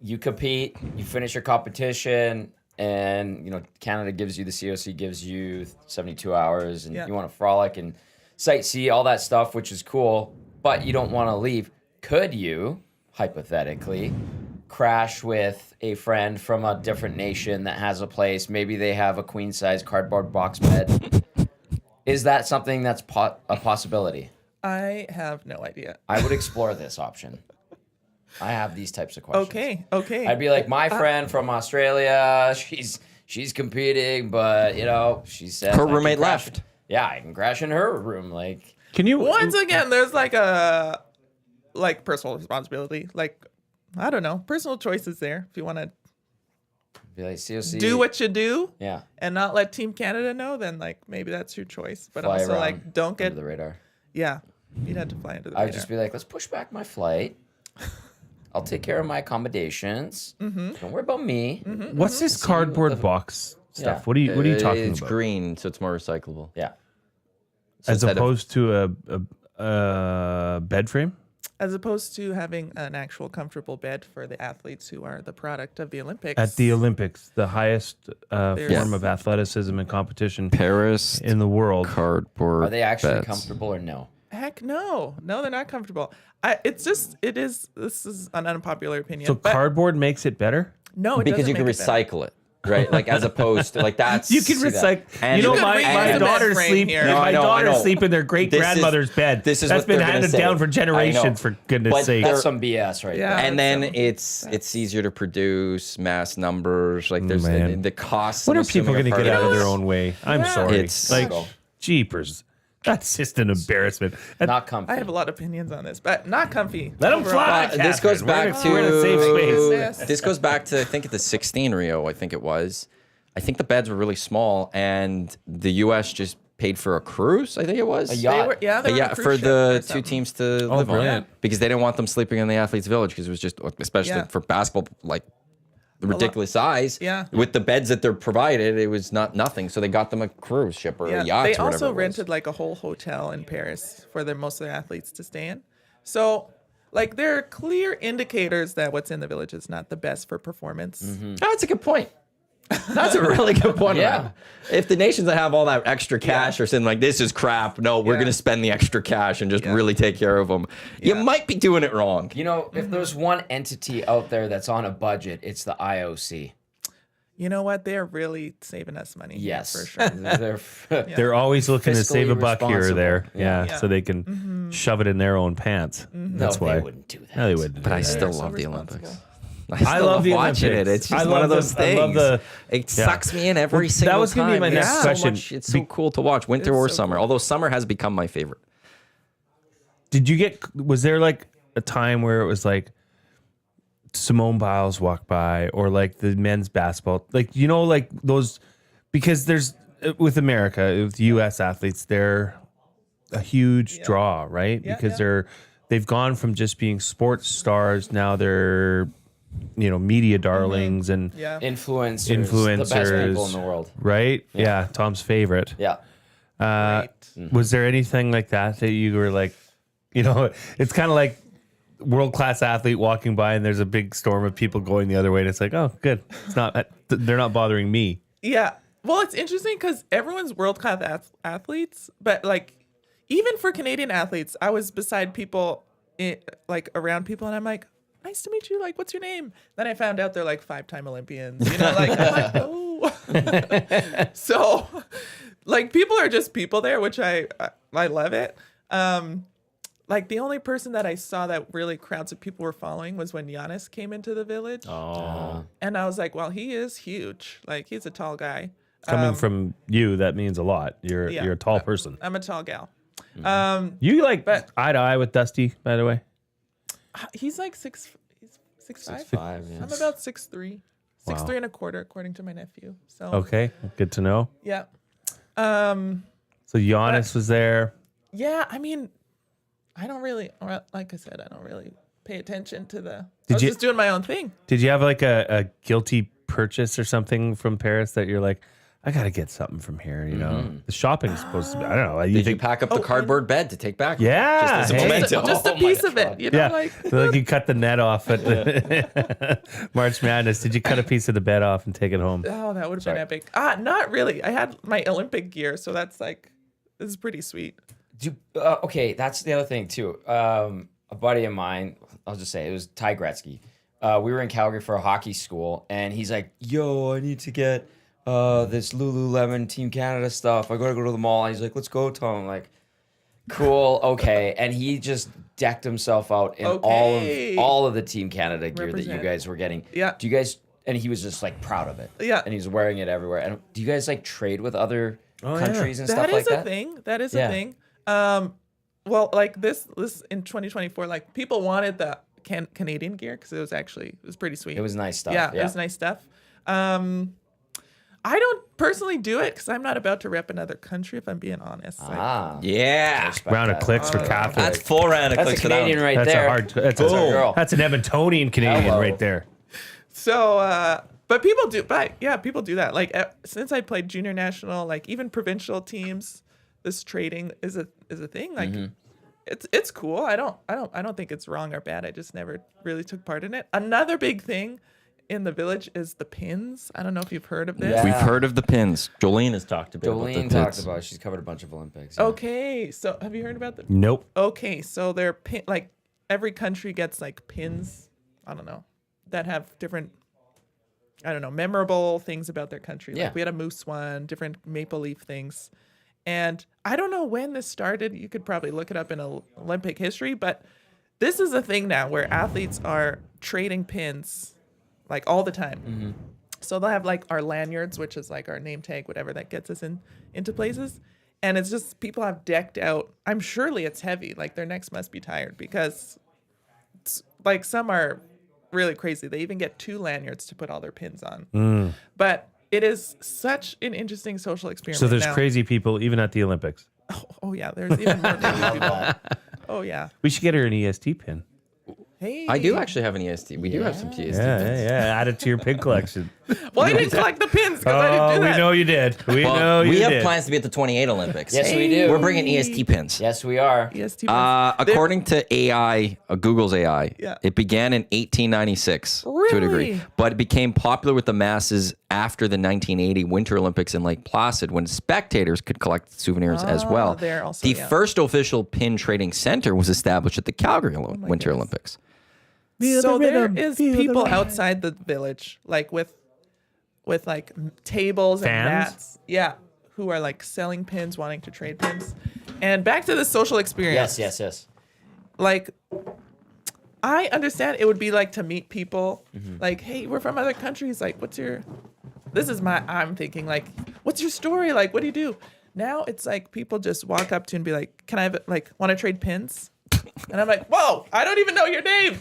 You compete, you finish your competition, and Canada gives you, the COC gives you 72 hours, and you want to frolic and sightsee, all that stuff, which is cool, but you don't want to leave. Could you, hypothetically, crash with a friend from a different nation that has a place? Maybe they have a queen-size cardboard box bed. Is that something that's a possibility? I have no idea. I would explore this option. I have these types of questions. Okay. I'd be like, my friend from Australia, she's competing, but she said Her roommate left. Yeah, I can crash in her room. Like, Can you Once again, there's like a personal responsibility. Like, I don't know, personal choices there. If you want to be like, COC. do what you do Yeah. and not let Team Canada know, then like maybe that's your choice. But Fly also around like don't get under the radar. you'd have to fly under the I'd radar. just be like, let's push back my flight. I'll take care of my accommodations. Don't worry about me. What's this cardboard box stuff? Yeah. What are you talking It's about? green, so it's more recyclable. Yeah. As instead of- opposed to a bed frame? As opposed to having an actual comfortable bed for the athletes who are the product of the Olympics. At the Olympics, the highest There's- form of athleticism and competition Paris in the world. cardboard. Are they actually beds. comfortable or no? Heck no, they're not comfortable. This is an unpopular opinion. So but cardboard makes it better? no, it Because doesn't you can make it better. recycle it, right? Like as opposed to like that's You can see that. recycle. And You know, could my reuse the bed daughters frame sleep. here. No, My I know, I daughters know. sleep in their great grandmother's bed. this is That's what been they're gonna handed say. down for I know. generations. For goodness' But sake. That's some BS right Yeah. there. And then so it's easier to produce mass numbers. Like there's Man. the costs. When I'm are people assuming, going to part get of out of it. their own way? I'm sorry. It's- like, jeepers. That's just an embarrassment. Not comfy. I have a lot of opinions on this, but not comfy. Let them overall. fly. This goes Catherine. back We're in a safe space. space. This goes back to I think at the 16 Rio. I think it was. I think the beds were really small, and the U.S. just paid for a cruise. I think it was A yacht. They were, they were on a yeah, cruise for ship the or two something. teams to live brilliant. on because they didn't want them sleeping in the athletes' village because it was just especially Yeah. for basketball like the ridiculous size. Yeah. With the beds that they're provided, it was nothing. So they got them a cruise ship or a yacht They or whatever. also it was. rented like a whole hotel in Paris for most of their athletes to stay in. So, like, there are clear indicators that what's in the village is not the best for performance. Oh, that's a good point. That's a really good point. Yeah. If the nations that have all that extra cash are saying like, this is crap, no, we're going to spend the extra cash and just really take care of them. You might be doing it wrong. You know, if there's one entity out there that's on a budget, it's the IOC. You know what? They're really saving us money. here, Yes, for sure. They're always looking to save a Fiscally buck here or responsible. there. Yeah. Yeah. So they can shove it in their own pants. That's No, why. they wouldn't do that. No, they wouldn't. But I do that. still so love the responsible. Olympics. I love the watching Olympics. it. It's I just love one of the- those I love things. the- It sucks me in every Well, single that was time. gonna be my It's next so question. much- it's so cool to watch, winter or summer. Although summer has become my favorite. Did you get? Was there like a time where it was like Simone Biles walked by, or like the men's basketball, like like those? Because there's with America, with U.S. athletes, they're a huge draw, right? Because they've gone from just being sports stars, now they're media darlings and Yeah. Influencers, the best Influencers. people in the world. right? Yeah, Tom's favorite. Yeah. Was there anything like that you were like, it's kind of like world-class athlete walking by and there's a big storm of people going the other way and it's like, oh, good. It's not, they're not bothering me. Yeah. Well, it's interesting because everyone's world-class athletes, but like even for Canadian athletes, I was beside people, around people, and I'm like, nice to meet you. Like, what's your name? Then I found out they're like 5-time Olympians. I'm like, oh. So, like, people are just people there, which I love it. Like the only person that I saw that really crowds of people were following was when Giannis came into the village. Oh. And I was like, well, he is huge. Like, he's a tall guy. Coming from you, that means a lot. You're a tall person. I'm a tall gal. You like But- eye to eye with Dusty, by the way? He's like 6'5". 6'5", yeah. I'm about 6'3". 6'3" and a quarter, according to my nephew. So Okay, good to know. yeah. So Giannis was there. Yeah, I mean, I don't really, like I said, I don't really pay attention to the. Did I was you- just doing my own thing. Did you have like a guilty purchase or something from Paris that you're like, I got to get something from here, The shopping's supposed to be, I don't know. You Did you think, pack up the cardboard bed to take back? yeah. Just as a hey. memento. Just a Oh my piece of God. it, Yeah, like. so like you cut the net off at the March Madness. Did you cut a piece of the bed off and take it home? Oh, that would have been epic. Not really. I had my Olympic gear, so that's like, this is pretty sweet. Okay, that's the other thing too. A buddy of mine, I'll just say it was Ty Gretzky. We were in Calgary for a hockey school, and he's like, "Yo, I need to get this Lululemon Team Canada stuff. I gotta go to the mall." And he's like, "Let's go, Tom." I'm like, "Cool, okay." And he just decked himself out in Okay. all of the Team Canada gear that Represent. you guys were getting. Yeah. Do you guys? And he was just like proud of it. Yeah. And he's wearing it everywhere. And do you guys like trade with other countries and That stuff is like a that? thing. That is Yeah. a thing. Well, like this in 2024, like people wanted the Canadian gear because it was pretty sweet. It was nice stuff. Yeah, it was nice stuff. I don't personally do it because I'm not about to rep another country. If I'm being honest, Like, Ah. Yeah. Round of clicks for Catherine. That's full round of That's a clicks for that Canadian one. right That's there. a hard. That's our a girl. That's an Edmontonian Canadian Hello. right there. So, but people do. But yeah, people do that. Like since I played junior national, like even provincial teams, this trading is a thing. Like it's cool. I don't think it's wrong or bad. I just never really took part in it. Another big thing in the village is the pins. I don't know if you've heard of this. Yeah. We've heard of the pins. Jolene has talked a bit Jolene about the talked pins. about it. She's covered a bunch of Olympics. yeah. Okay, so have you heard about the? Nope. Okay, so they're like every country gets like pins. I don't know that have different. I don't know, memorable things about their country. Yeah. Like we had a moose one, different maple leaf things. And I don't know when this started. You could probably look it up in Olympic history, but this is a thing now where athletes are trading pins like all the time. So they'll have like our lanyards, which is like our name tag, whatever that gets us into places. And it's just people have decked out. I'm surely it's heavy. Like their necks must be tired because like some are really crazy. They even get 2 lanyards to put all their pins on. But it is such an interesting social experiment. So there's now. crazy people even at the Olympics. Oh yeah, there's even more crazy people. Oh yeah. We should get her an EST pin. Hey. I do actually have an EST. We do have some EST Yeah, pins. yeah, yeah. Add it to your pin collection. Well, I didn't collect the pins because I didn't do we that. know you did. We know you we have did. plans to be at the 28 Olympics. Yes, we do. We're bringing EST pins. Yes, we are. EST pins. According to AI, Google's AI, Yeah. it began in 1896 to a degree, Really? but it became popular with the masses after the 1980 Winter Olympics in Lake Placid, when spectators could collect souvenirs as well. there also, the yeah. first official pin trading center was established at the Calgary Winter Olympics. So there is people outside the village, like with like tables and Fans? mats. Yeah, who are like selling pins, wanting to trade pins. And back to the social experience. Yes. Like, I understand it would be like to meet people. Mm-hmm. Like, hey, we're from other countries. Like, I'm thinking like, what's your story? Like, what do you do? Now it's like people just walk up to you and be like, can I have want to trade pins? And I'm like, whoa, I don't even know your name.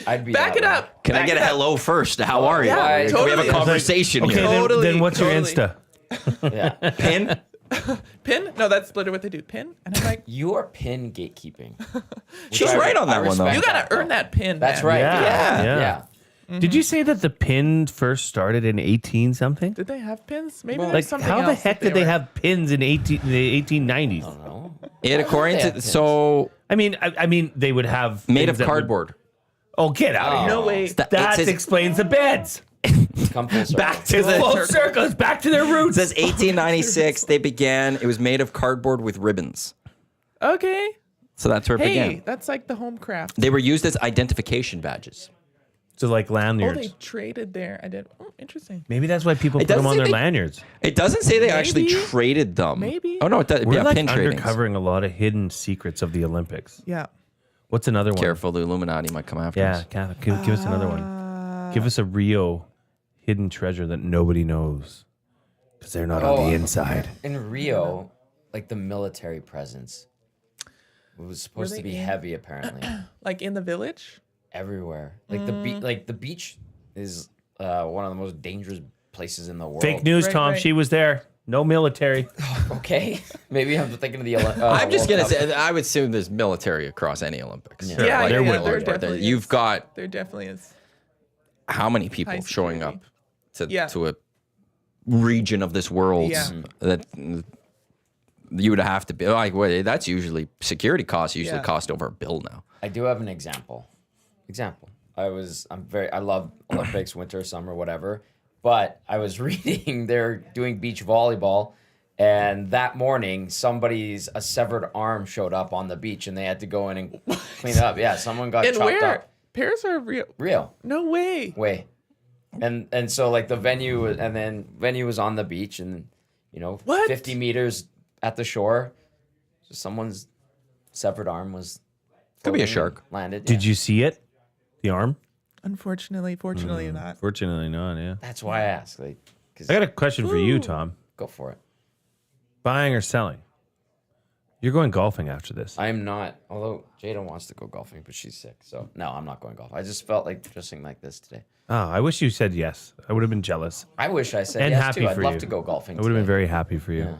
I'd be Back that it way. up. Can I Back get a it up. hello first? How are you? Yeah, Can we have a totally. conversation Okay, here? then, Totally, what's your totally. Insta? Yeah. Pin? Pin? No, that's literally what they do. Pin? And I'm like, Your pin gatekeeping. She's right on that one, though. respect you gotta that, earn that pin. That's man. right. Yeah. Yeah. Did you say that the pin first started in 18 something? Did they have pins? Maybe there's Like, something how the else heck that did they were- have pins in the 1890s? No. It according They have to pins. so I mean, they would have made things of that would- cardboard. Oh, get out of here! No way. That It says- explains the beds. Come full circle. Back to the Full circles, back to their It roots. says 1896. They began. It was made of cardboard with ribbons. Okay. So that's where it Hey, began. that's like the home craft. They were used as identification badges. So like Oh, lanyards. they traded there. I did. Oh, interesting. Maybe that's why people put them doesn't on say their they- lanyards. It doesn't say they actually Maybe. traded them. Maybe. Oh no, it does. We're Yeah, like pin trading. undercovering a lot of hidden secrets of the Olympics. Yeah. What's another one? Careful, the Illuminati might come after Yeah, us. Kath, give us another one. Give us a Rio hidden treasure that nobody knows because they're not on the inside. In Rio, like the military presence was supposed Were to they be in- heavy. Apparently, Like in the village? everywhere. Like the beach is one of the most dangerous places in the world. Fake news, Right, Tom. right. She was there. No military. Okay, maybe I'm thinking of the. I'm just World gonna Cup. say, I would assume there's military across any Olympics. Yeah. Sure, Yeah, there yeah, would there be. definitely You've is. got There definitely is. how many people High showing up security. to Yeah. to a region of this world Yeah. that you would have to be like? Well, that's usually security costs. Usually Yeah. cost over $1 billion now. I do have an example. I love Olympics, winter, summer, whatever. But I was reading they're doing beach volleyball, and that morning a severed arm showed up on the beach, and they had to go in and clean it up. Yeah, someone got And chopped where? up. Paris or Rio? Real No way. way, and so like the venue was on the beach, and What? 50 meters at the shore, so someone's severed arm was Could be a floating shark. and landed. Did you see it? The arm? Unfortunately, fortunately not. Fortunately not, yeah. That's why I asked. Like, 'cause- I got a question for you, Tom. go for it. Buying or selling? You're going golfing after this. I am not. Although Jada wants to go golfing, but she's sick. So no, I'm not going golf. I just felt like dressing like this today. Oh, I wish you said yes. I would have been jealous I wish I said and yes happy too. I'd for love you. to go golfing. I would have been today. very happy for you. Yeah.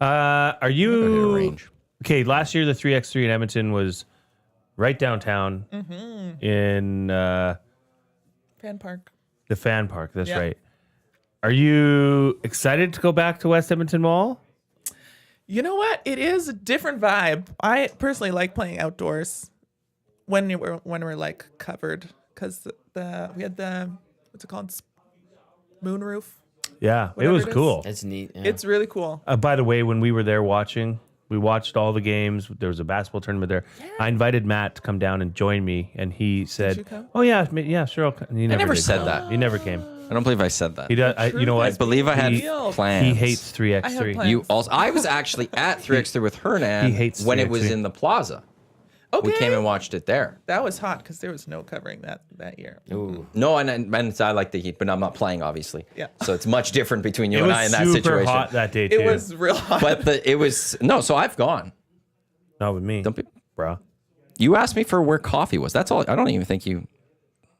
Are Hit a you range. okay? Last year, the 3x3 in Edmonton was right downtown in Fan Park. the fan park. That's Yeah. right. Are you excited to go back to West Edmonton Mall? You know what? It is a different vibe. I personally like playing outdoors when we're like covered, because we had the what's it called, moon roof. Yeah, it Whatever was it is. cool. It's neat. Yeah. It's really cool. By the way, when we were there watching, we watched all the games. There was a basketball tournament there. I invited Matt to come down and join me, and he said, you come? "Oh yeah, sure." I'll come." And he never did. said that. He never came. I don't believe I said that. He does. You know I what? believe I had He- plans. He hates I 3x3. have plans. You also. I was actually at 3x3 with Hernan He hates when it was 3x3. in the plaza. Okay. We came and watched it there. That was hot because there was no covering that year. Ooh. No, and I like the heat, but I'm not playing, obviously. Yeah. So it's much different between you It and was I in that super situation. hot that day too. It was real hot. But it was no. So I've gone. not with me, Don't be. bro. You asked me for where coffee was. That's all. I don't even think you.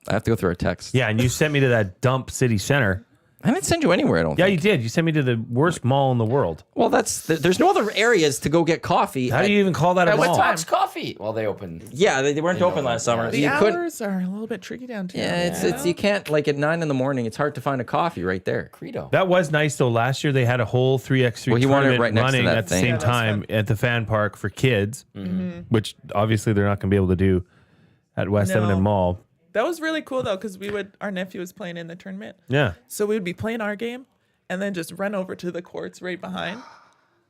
I have to go through a text. Yeah, and you sent me to that dump city center. I didn't send you anywhere, I don't Yeah, think. you did. You sent me to the worst mall in the world. Well, there's no other areas to go get coffee. How do you even call that a At what mall? time? Fox Coffee. Well, they opened. Yeah, they weren't open last summer. The You couldn't. hours are a little bit tricky downtown. Yeah, it's you can't like at 9 a.m. It's hard to find a coffee right there. Credo. That was nice though. Last year they had a whole 3x3 Well, he wanted it tournament right next to running that at the thing. same Yeah, that's time at the fan park for kids, which obviously they're not going to be able to do at West No. Edmonton Mall. That was really cool though, because our nephew was playing in the tournament. Yeah. So we would be playing our game and then just run over to the courts right behind.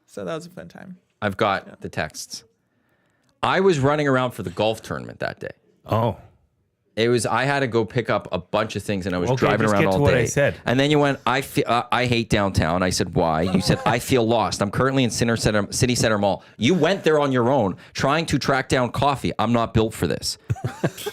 So that was a fun time. I've got the texts. I was running around for the golf tournament that day. Oh. I had to go pick up a bunch of things and I was Okay, driving just around get to all what day. I said. And then you went, I hate downtown. I said, why? You said, I feel lost. I'm currently in City Center Mall. You went there on your own trying to track down coffee. I'm not built for this.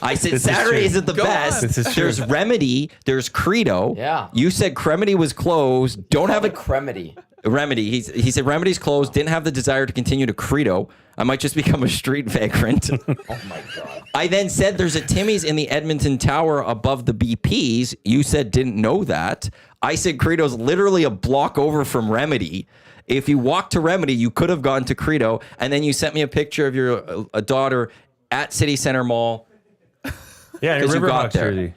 I said, This is Saturday true. isn't the Go best. on. This is true. There's Remedy. There's Credo. Yeah. You said Cremedy was closed. Don't have a Cremedy. Remedy. He said Remedy's closed. Didn't have the desire to continue to Credo. I might just become a street vagrant. Oh my God. I then said there's a Timmy's in the Edmonton Tower above the BPs. You said didn't know that. I said Credo's literally a block over from Remedy. If you walked to Remedy, you could have gone to Credo. And then you sent me a picture of your a daughter at City Center Mall. Yeah, in a 'Cause you got Riverhawks there. jersey.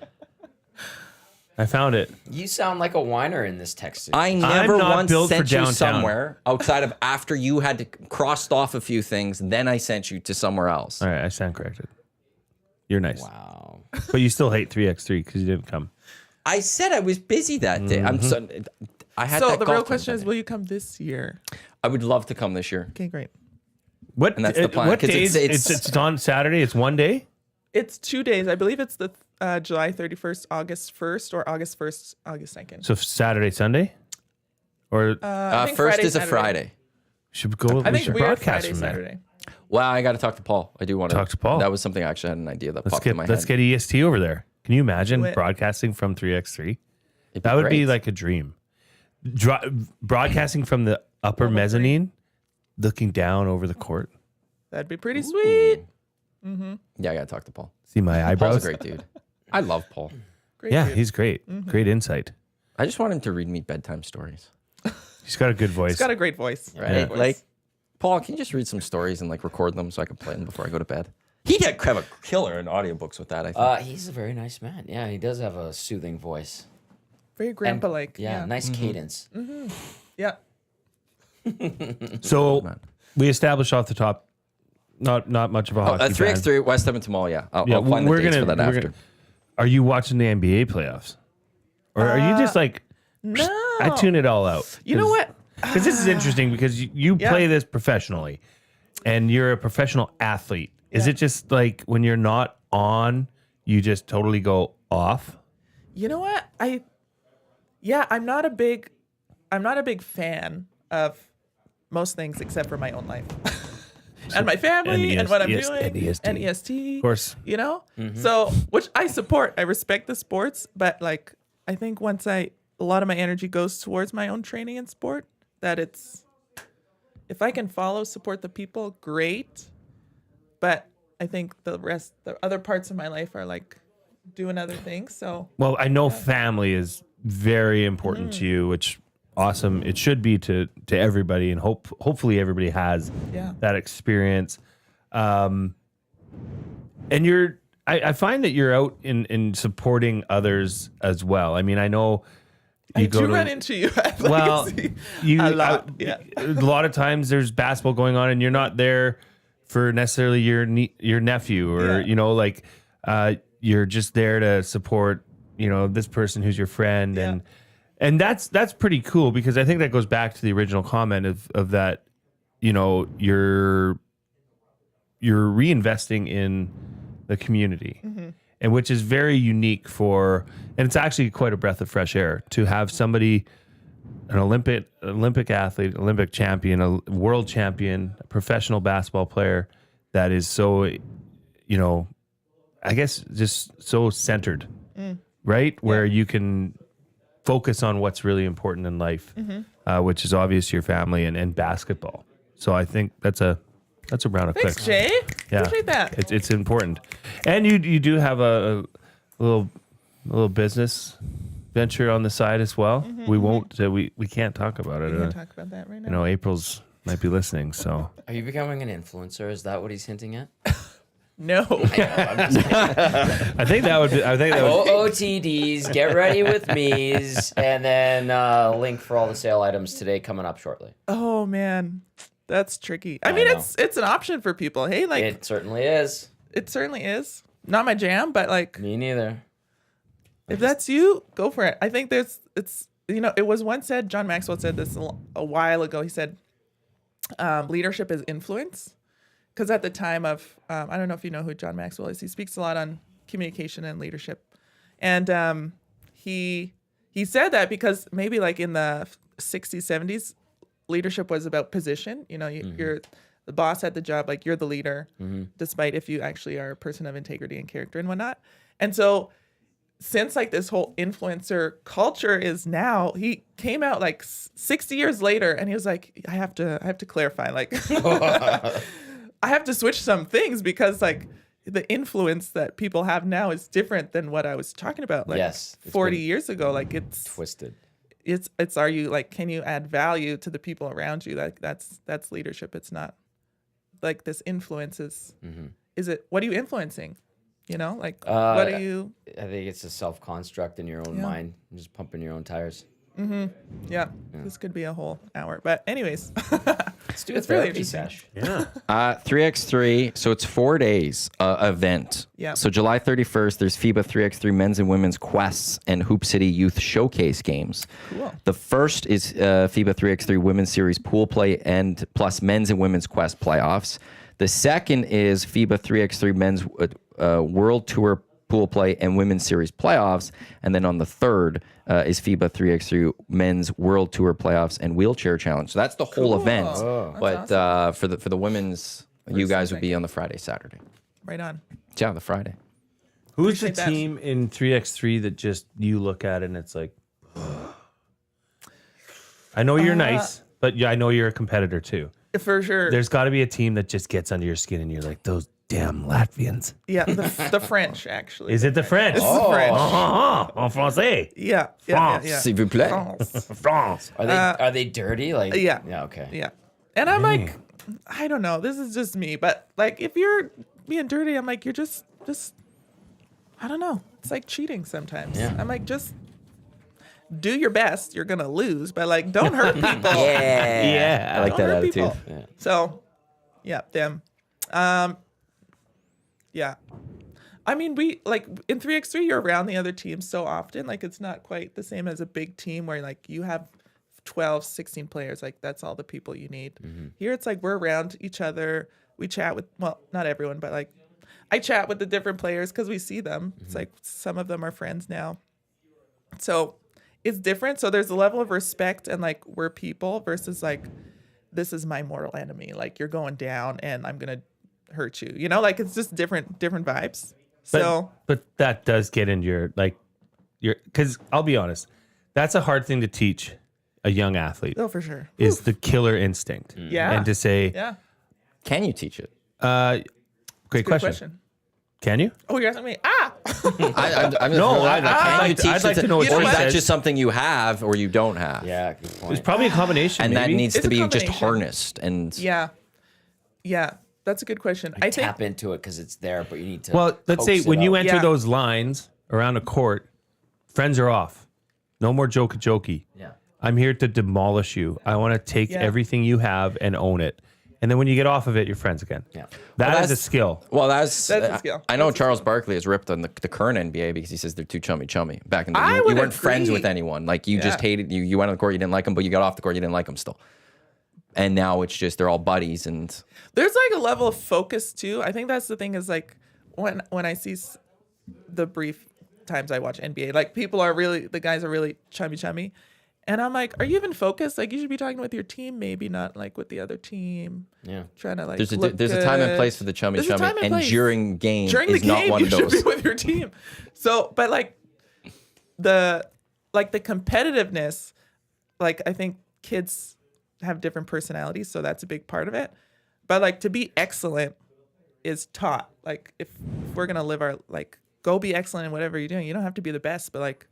I found it. You sound like a whiner in this text. I never not once built for sent you downtown. somewhere outside of after you had to crossed off a few things. Then I sent you to somewhere else. All right, I stand corrected. You're nice. Wow. But you still hate 3x3 because you didn't come. I said I was busy that day. I'm so. I had So that the golf real question tournament is, will you come this year? I would love to come this year. Okay, great. What? And that's the plan, What 'cause days? it's- It's on Saturday. It's one day. It's 2 days. I believe it's the July 31st, August 1st, or August 1st, August 2nd. So Saturday, Sunday, or I think First Friday, is a Saturday. Friday. should go. I we think should we're broadcast Friday, from there. Saturday. Well, I got to talk to Paul. I do want to Talk to Paul. That was something I actually had an idea that popped in my Let's head. get EST over there. Can you imagine Do it. broadcasting from 3x3? It'd That would be great. like a dream. Broadcasting from the upper mezzanine, looking down over the court. That'd be pretty sweet. Yeah, I got to talk to Paul. See my Paul's eyebrows? a great dude. I love Paul. Great. Yeah, dude. he's great. Great insight. I just want him to read me bedtime stories. He's got a good voice. He's got a great voice. Right? Great voice. Like, Paul, can you just read some stories and like record them so I can play them before I go to bed? He'd have a killer in audiobooks with that, I think. He's a very nice man. Yeah, he does have a soothing voice. very grandpa-like. Yeah, nice cadence. Yeah. So we established off the top, not much of a hockey fan. 3x3 West Edmonton Mall, yeah. I'll Yeah, find the we're dates gonna- for that we're after. gonna- Are you watching the NBA playoffs, or are you just like? No. I tune it all out. You know what? Because this is interesting because you Yeah. play this professionally, and you're a professional athlete. Is it just like when you're not on, you just totally go off? You know what? I'm not a big fan of most things except for my own life. And my family and what I'm doing and EST. and EST. Of course. You know? So, which I support. I respect the sports, but like I think once a lot of my energy goes towards my own training and sport, that if I can support the people, great. But I think the other parts of my life are like doing other things. So Well, I know family is very important to you, which awesome. It should be to everybody, and hopefully everybody has Yeah. that experience. And I find that you're out in supporting others as well. I mean, I know you I go do to run into you at well, Legacy you a lot. Yeah. a lot of times there's basketball going on, and you're not there for necessarily your nephew, or you're just there to support this person who's your friend, and that's pretty cool, because I think that goes back to the original comment of that you're reinvesting in the community. And which is very unique and it's actually quite a breath of fresh air to have somebody, an Olympic athlete, Olympic champion, a world champion, a professional basketball player that is so, I guess just so centered, right? Where you can focus on what's really important in life, which is obviously your family and basketball. So I think that's a round of Thanks, clicks. Jay. Yeah, Appreciate that. it's important, and you do have a little business venture on the side as well. We won't. We can't talk about it. We can't talk about that right now. You know, April's might be listening, so Are you becoming an influencer? Is that what he's hinting at? No. I think that would. OOTDs, get ready with me's, and then link for all the sale items today coming up shortly. Oh man, that's tricky. I mean, know. it's an option for people. Hey, like It certainly is. it certainly is. Not my jam, but like Me neither. if that's you, go for it. I think it's it was once said. John Maxwell said this a while ago. He said, leadership is influence. Because at the time of, I don't know if you know who John Maxwell is. He speaks a lot on communication and leadership. And he said that because maybe like in the 60s, 70s, leadership was about position. You know, you're the boss at the job, like you're the leader, despite if you actually are a person of integrity and character and whatnot. And so since like this whole influencer culture is now, he came out like 60 years later and he was like, I have to clarify, like I have to switch some things because like the influence that people have now is different than what I was talking about like Yes, 40 years ago. Like it's Twisted. it's are you like, can you add value to the people around you? Like that's leadership. It's not like this influence is it, what are you influencing? You know, like what are you? I think it's a self-construct in your own mind. You're just pumping your own tires. Yeah, this could be a whole hour, but anyways, Let's do a It's really therapy interesting. sesh. Yeah. 3x3, so it's 4 days event. Yeah. So July 31st, there's FIBA 3x3 men's and women's quests and Hoop City Youth Showcase games. Cool. The first is FIBA 3x3 women's series pool play and plus men's and women's quest playoffs. The second is FIBA 3x3 men's World Tour pool play and women's series playoffs. And then on the third is FIBA 3x3 men's World Tour playoffs and wheelchair challenge. So that's the whole event. Oh, But that's for the women's, you guys would be on the Friday, Saturday. right on. Yeah, the Friday. Who's the Appreciate that. team in 3x3 that just you look at it and it's like, I know you're nice, but yeah, I know you're a competitor too. For sure. There's got to be a team that just gets under your skin and you're like, those damn Latvians. Yeah, the French actually. Is it the French? It's the French. En français. Yeah. France. S'il vous plaît. France. France. Are they dirty? Like Yeah. Yeah. Okay. Yeah. And I'm like, I don't know. This is just me, but like, if you're being dirty, I'm like, you're just, I don't know. It's like cheating sometimes. Yeah. I'm like, just do your best. You're gonna lose, but like, don't hurt people. Yeah. I like Don't that hurt attitude. people. Yeah. So, yeah, them. Yeah. I mean, we like in 3x3, you're around the other teams so often. Like, it's not quite the same as a big team where like you have 12, 16 players. Like, that's all the people you need. Here, it's like we're around each other. We chat with, well, not everyone, but like I chat with the different players because we see them. It's like some of them are friends now. So it's different. So there's a level of respect and like we're people versus like, this is my mortal enemy. Like, you're going down and I'm going to hurt you. You know, like it's just different vibes. But that does get into your because I'll be honest, that's a hard thing to teach a young athlete. Oh, for sure. Is the killer instinct. Yeah. And to say, Yeah. Can you teach it? great Good question. question. Can you? Oh, you're asking me? Ah! I'm No, Can I'd you teach like it to know what or she is that says. just something you have or you don't have? Yeah. Good point. It's probably a combination. And that maybe. needs It's to a be just combination. harnessed and Yeah. Yeah. That's a good question. I think Tap into it because it's there, but you need to. Well, let's say coax it when you out. enter Yeah. those lines around a court, friends are off. No more jokey. Yeah. I'm here to demolish you. I want to take Yeah. everything you have and own it. And then when you get off of it, you're friends again. Yeah. That is a that's- skill. Well, that's a skill. I know Charles Barkley has ripped on the current NBA because he says they're too chummy. Back in the I you would weren't friends agree. with anyone. Like you just Yeah. hated you went on the court, you didn't like them, but you got off the court, you didn't like them still. And now it's just they're all buddies and there's like a level of focus too. I think that's the thing is like when I see the brief times I watch NBA, like the guys are really chummy. And I'm like, are you even focused? Like, you should be talking with your team, maybe not like with the other team. Yeah. Trying to like. there's look a time and good. place for the chummy There's a time and and place. during game During the is not game, one you of should those. be with your team. So, but like the competitiveness, like I think kids have different personalities, so that's a big part of it. But like to be excellent is taught. Like if we're gonna live our like go be excellent in whatever you're doing, you don't have to be the best, but like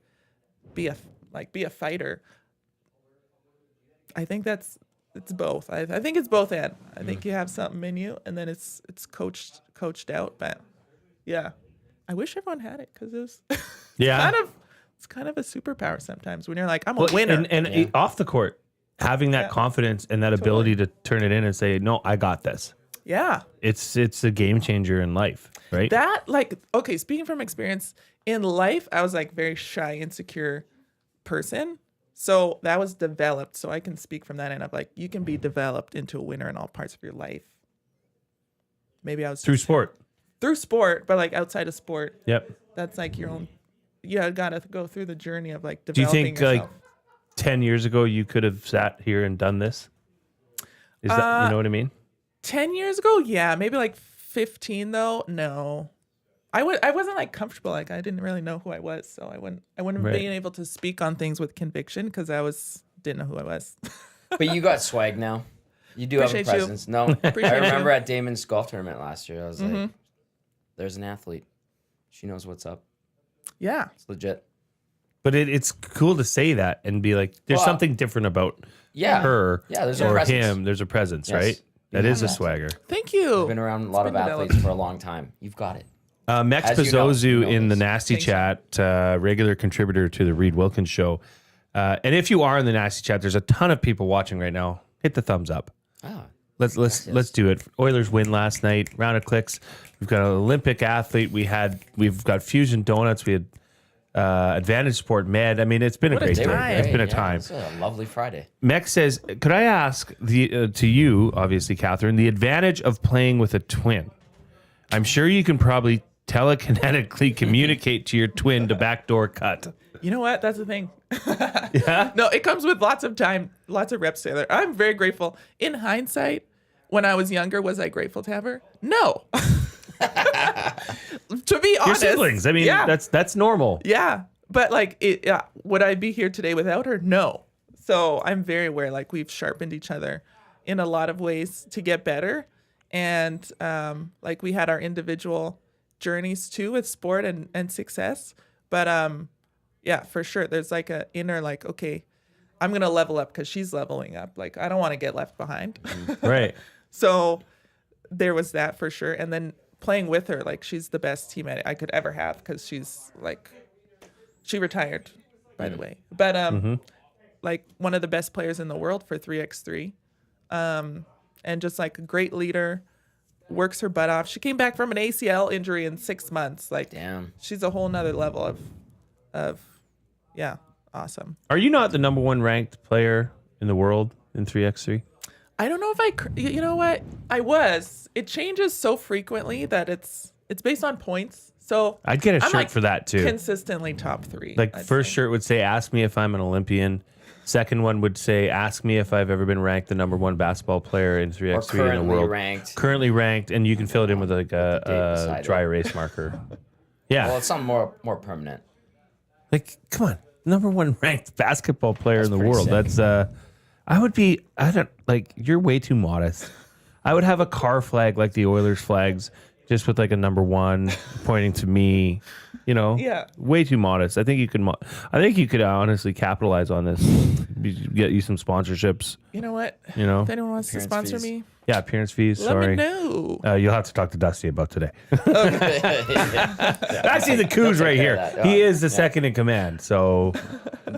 be a fighter. I think it's both. I think it's both and. I think you have something in you, and then it's coached out. But yeah, I wish everyone had it because it was it's kind of a superpower sometimes when you're like, I'm a winner. And off the court, having that confidence and that ability to turn it in and say, no, I got this. Yeah. It's a game changer in life, right? That speaking from experience in life, I was like very shy, insecure person. So that was developed. So I can speak from that end of like, you can be developed into a winner in all parts of your life. Maybe I was through sport, but like outside of sport. Yep. That's like your own. Yeah, got to go through the journey of like developing. Do you think yourself. Like 10 years ago you could have sat here and done this? Is that, you know what I mean? 10 years ago, yeah, maybe like 15 though. No, I wasn't like comfortable. Like I didn't really know who I was, so I wouldn't have been able to speak on things with conviction because didn't know who I was. But you got swag now. You do have a presence. No, I remember at Damon's golf tournament last year. I was like, "There's an athlete. She knows what's up." Yeah, it's legit. But it's cool to say that and be like, "There's something different about her there's or a him. There's a presence, right? That is a swagger." Thank you. I've been around a lot of athletes for a long time. You've got it. Mex Bezozu in the Nasty Chat, regular contributor to the Reed Wilkins Show. And if you are in the Nasty Chat, there's a ton of people watching right now. Hit the thumbs up. Let's do it. Oilers win last night. Round of clicks. We've got an Olympic athlete. We've got Fusion Donuts. We had Advantage Sport Med. I mean, it's been a great day. It's been a time. It's a lovely Friday. Mex says, could I ask to you, obviously, Katherine, the advantage of playing with a twin? I'm sure you can probably telekinetically communicate to your twin to backdoor cut. You know what? That's the thing. Yeah? No, it comes with lots of time, lots of reps together. I'm very grateful. In hindsight, when I was younger, was I grateful to have her? No. To be honest. Your siblings. I mean, that's normal. Yeah. But like, would I be here today without her? No. So I'm very aware, like we've sharpened each other in a lot of ways to get better. And like we had our individual journeys too with sport and success. But yeah, for sure. There's like a inner like, okay, I'm going to level up because she's leveling up. Like, I don't want to get left behind. Right. So there was that for sure. And then playing with her, like she's the best teammate I could ever have because she's like, she retired, by the way. But like one of the best players in the world for 3x3. And just like a great leader, works her butt off. She came back from an ACL injury in 6 months. Like, damn, she's a whole nother level of yeah, awesome. Are you not the number one ranked player in the world in 3x3? I don't know if you know what? I was. It changes so frequently that it's based on points. So I'd get a shirt like for that too. Consistently top 3. Like first shirt would say, ask me if I'm an Olympian. Second one would say, ask me if I've ever been ranked the number one basketball player in 3x3 in the world. Currently ranked, and you can fill it in with like a dry erase marker. Yeah. Well, it's something more permanent. Like, come on, number one ranked basketball player in the world. Sick. That's you're way too modest. I would have a car flag like the Oilers flags, just with like a number one pointing to me. You know, way too modest. I think you could honestly capitalize on this. Get you some sponsorships. You know what? You know, if anyone wants to sponsor me, appearance fees. Let me know. You'll have to talk to Dusty about today. Actually, the Coos right here. He is the second in command. So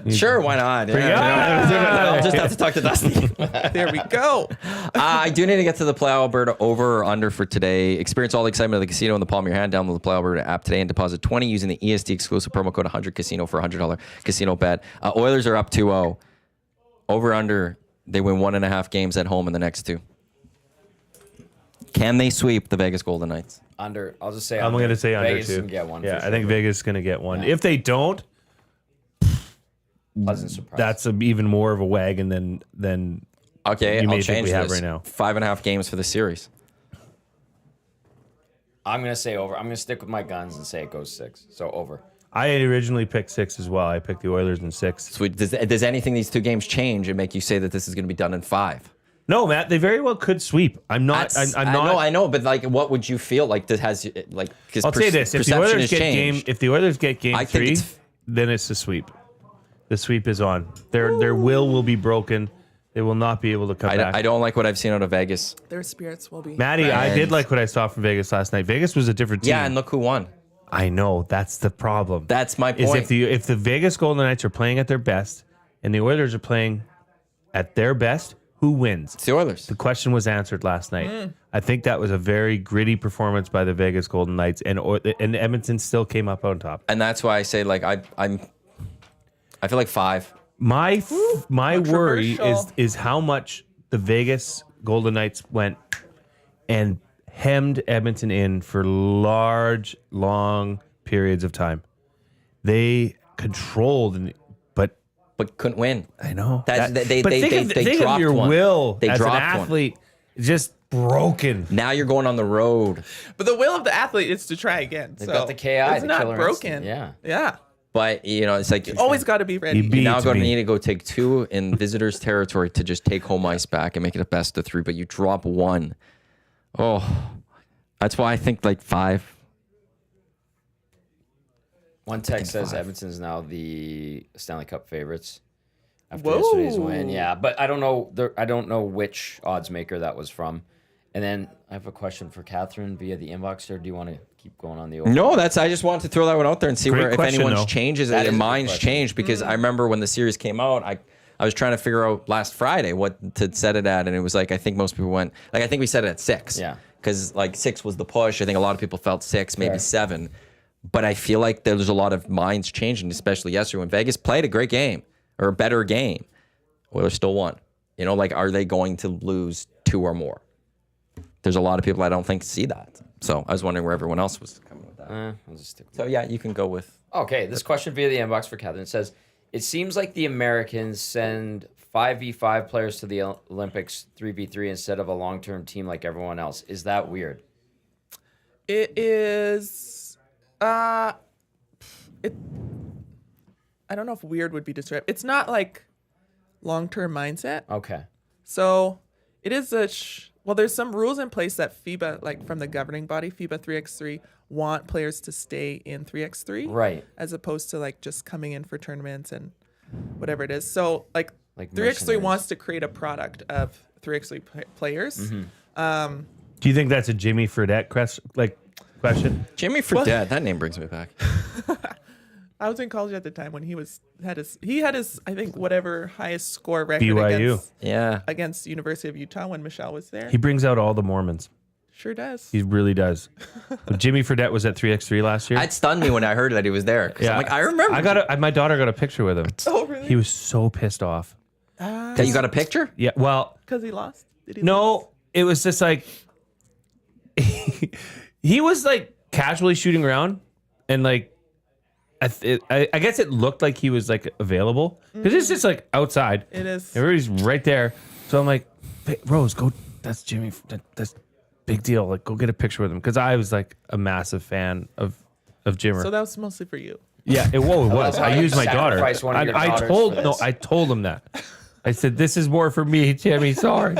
sure, why not? I'll just have to talk to Dusty. There we go. I do need to get to the Play Alberta over or under for today. Experience all the excitement of the casino in the palm of your hand. Download the Play Alberta app today and deposit 20 using the EST exclusive promo code 100casino for a $100 casino bet. Oilers are up 2-0. Over under, they win 1.5 games at home in the next 2. Can they sweep the Vegas Golden Knights? Under. I'll just say I'm going to say under Vegas too. Can get one. Yeah, sure. I think Vegas is going to get one. Yeah. If they don't, pleasant surprise. That's even more of a wagon than okay. you may I'll think change we have this. right now. 5.5 games for the series. I'm going to say over. I'm going to stick with my guns and say it goes 6. So over. I originally picked 6 as well. I picked the Oilers in 6. So does anything these 2 games change and make you say that this is going to be done in 5? No, Matt, they very well could sweep. I'm not. I know, but like, what would you feel like? This has like. I'll say this: if the Oilers get game 3, then it's a sweep. The sweep is on. Their will be broken. They will not be able to come back. I don't like what I've seen out of Vegas. Their spirits will be. Maddie, I And- did like what I saw from Vegas last night. Vegas was a different team. Yeah, and look who won. I know. That's the problem. That's my Is point. if the Vegas Golden Knights are playing at their best and the Oilers are playing at their best, who wins? It's the Oilers. The question was answered last night. I think that was a very gritty performance by the Vegas Golden Knights, and Edmonton still came up on top. And that's why I say, like, I feel like 5. My worry Controversial. is how much the Vegas Golden Knights went and hemmed Edmonton in for large, long periods of time. They controlled, But couldn't win. I know. They think dropped of your one. will They as an dropped one. athlete, just broken. Now you're going on the road. But the will of the athlete is to try again. They've so got the KI, It's the not killer broken. instinct, yeah. Yeah. But, you know, it's like Always got to be ready. You beat- now going to me. need to go take 2 in visitors' territory to just take home ice back and make it a best of 3. But you drop 1. Oh, that's why I think like 5. One text says 5. Edmonton is now the Stanley Cup favorites after Whoa. yesterday's win. Yeah, but I don't know. I don't know which odds maker that was from. And then I have a question for Catherine via the inbox. Or do you want to keep going on the open? No, I just wanted to throw that one out there and see Great where if question, anyone's though. changes, That is a good minds question. changed because I remember when the series came out, I was trying to figure out last Friday what to set it at, and it was like I think most people went like I think we set it at 6. Yeah. Because like 6 was the push. I think a lot of people felt 6, maybe Fair. 7. But I feel like there's a lot of minds changing, especially yesterday when Vegas played a great game or a better game. Oilers still won. You know, like are they going to lose 2 or more? There's a lot of people I don't think see that. So I was wondering where everyone else was coming with that. I'll just stick with So yeah, you can go with. Okay, this question via the inbox for Catherine says, it seems like the Americans send 5v5 players to the Olympics 3v3 instead of a long-term team like everyone else. Is that weird? It is. I don't know if weird would be described. It's not like long-term mindset. Okay. So it is well, there's some rules in place that FIBA, like from the governing body, FIBA 3x3, want players to stay in 3x3. Right. As opposed to like just coming in for tournaments and whatever it is. So like 3x3 mercenaries. wants to create a product of 3x3 players. Do you think that's a Jimmy Fredette question? Jimmy Fredette, that name brings me back. I was in college at the time when he had his I think whatever highest score record BYU. Yeah. against University of Utah when Michelle was there. He brings out all the Mormons. Sure does. He really does. But Jimmy Fredette was at 3x3 last year. That stunned me when I heard that he was there. 'Cause I'm like, I remember. My daughter got a picture with him. Oh really? He was so pissed off. That you got a picture? Yeah, well, Because he lost. Did he lose? no, it was just like he was like casually shooting around, and like I guess it looked like he was like available because it's just like outside. It is. Everybody's right there, so I'm like, "Hey, Rose, go. That's Jimmy. That's big deal. Like, go get a picture with him because I was like a massive fan of Jimmer. So that was mostly for you. Yeah, it was. how I you used my daughter. sacrifice one of your I daughters told for this. I told him that. I said, "This is more for me, Jimmy. Sorry."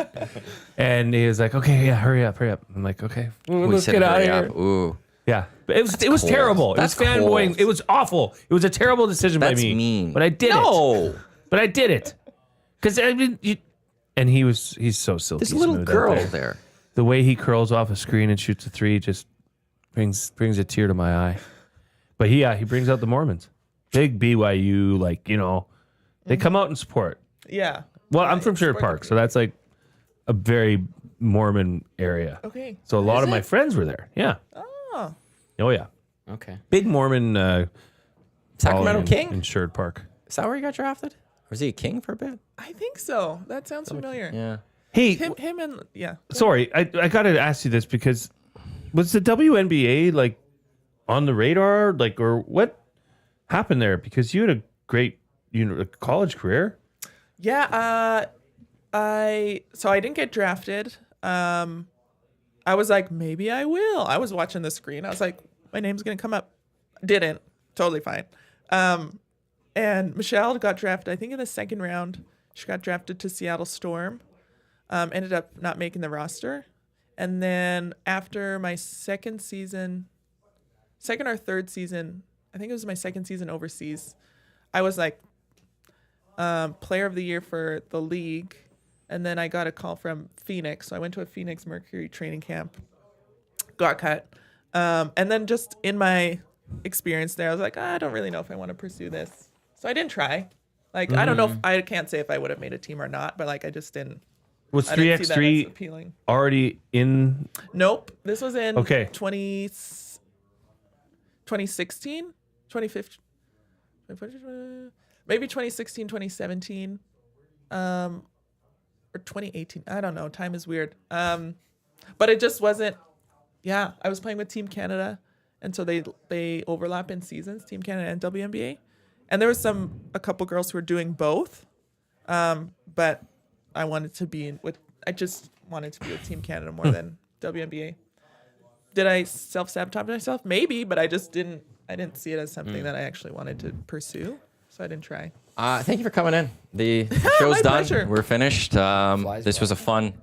And he was like, "Okay, yeah, hurry up." I'm like, "Okay, let's said get out of hurry here." up. Ooh. Yeah, but it was cold. terrible. That's it was fanboying. cold. It was awful. It was a terrible decision by That's me. mean. But I did it. No. But I did it because I mean, and he's so silky. There's a little smooth out girl there. there. The way he curls off a screen and shoots a 3 just brings a tear to my eye. But he brings out the Mormons. Big BYU, like, you know, they come out and support. Yeah. Well, I'm from Sherwood Park, so that's like a very Mormon area. Okay. So a lot Is of my it? friends were there. Yeah. Oh yeah. Okay. Big Mormon Sacramento following King? in Sherwood Park. Is that where he got drafted? Or was he a king for a bit? I think so. That sounds familiar. Yeah. Hey, Him and yeah. sorry, I got to ask you this because was the WNBA like on the radar, like, or what happened there? Because you had a great college career. Yeah, I didn't get drafted. I was like, maybe I will. I was watching the screen. I was like, my name's gonna come up. Didn't. Totally fine. And Michelle got drafted, I think in the second round. She got drafted to Seattle Storm. Ended up not making the roster. And then after my second or third season, I think it was my second season overseas, I was like, player of the year for the league. And then I got a call from Phoenix. So I went to a Phoenix Mercury training camp, got cut. And then just in my experience there, I was like, I don't really know if I want to pursue this. So I didn't try. Like, I don't know if I can't say if I would have made a team or not, but like, I just didn't. Was I didn't see that as 3x3 appealing. already in? Nope. This was in Okay. 2016, 2015, maybe 2016, 2017, or 2018. I don't know. Time is weird. But it just wasn't. Yeah, I was playing with Team Canada, and so they overlap in seasons, Team Canada and WNBA. And there was a couple girls who were doing both, but I wanted to be I just wanted to be with Team Canada more than WNBA. Did I self-sabotage myself? Maybe, but I didn't see it as something that I actually wanted to pursue, so I didn't try. Thank you for coming in. The show's My done. pleasure. We're finished. This was a fun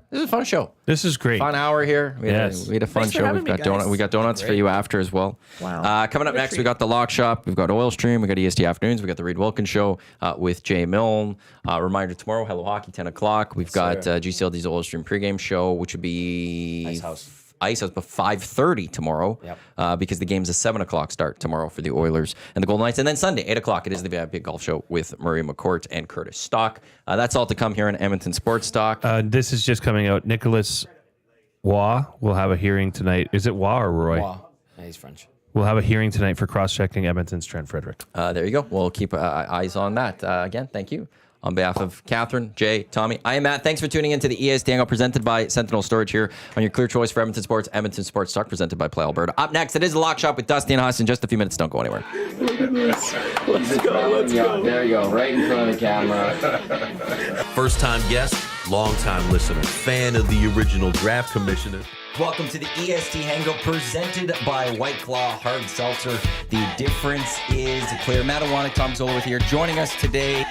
show. This is great. Fun hour here. We had a fun Thanks for show. having We've me, got donuts. guys. We got donuts for you after as well. Wow. Coming up What a next, we treat. got the Lock Shop. We've got Oil Stream. We got EST Afternoons. We got the Reed Wilkins Show with Jay Milne. Reminder tomorrow, Hello Hockey, 10 o'clock. We've got GCLD's Oil Stream pregame show, which would be Ice House, but 5:30 tomorrow, because the game's a 7 o'clock start tomorrow for the Oilers and the Golden Knights. And then Sunday, 8 o'clock, it is the VIP Golf Show with Murray McCourt and Curtis Stock. That's all to come here in Edmonton Sports Talk. This is just coming out. Nicholas Waugh will have a hearing tonight. Is it Waugh or Roy? Wow. Yeah, he's French. We'll have a hearing tonight for cross-checking Edmonton's Trent Frederick. There you go. We'll keep eyes on that. Again, thank you. On behalf of Catherine, Jay, Tommy, I am Matt. Thanks for tuning in to the EST Hangout presented by Sentinel Storage here on your clear choice for Edmonton Sports, Edmonton Sports Talk, presented by Play Alberta. Up next, it is the Lock Shop with Dusty and Huss in just a few minutes. Don't go anywhere. Let's go. There you go. Right in front of the camera. First-time guest, long-time listener, fan of the original draft commissioner. Welcome to the EST Hangout presented by White Claw Hard Seltzer. The difference is clear. Matt Iwanyk, Tom Gazzola with here. Joining us today.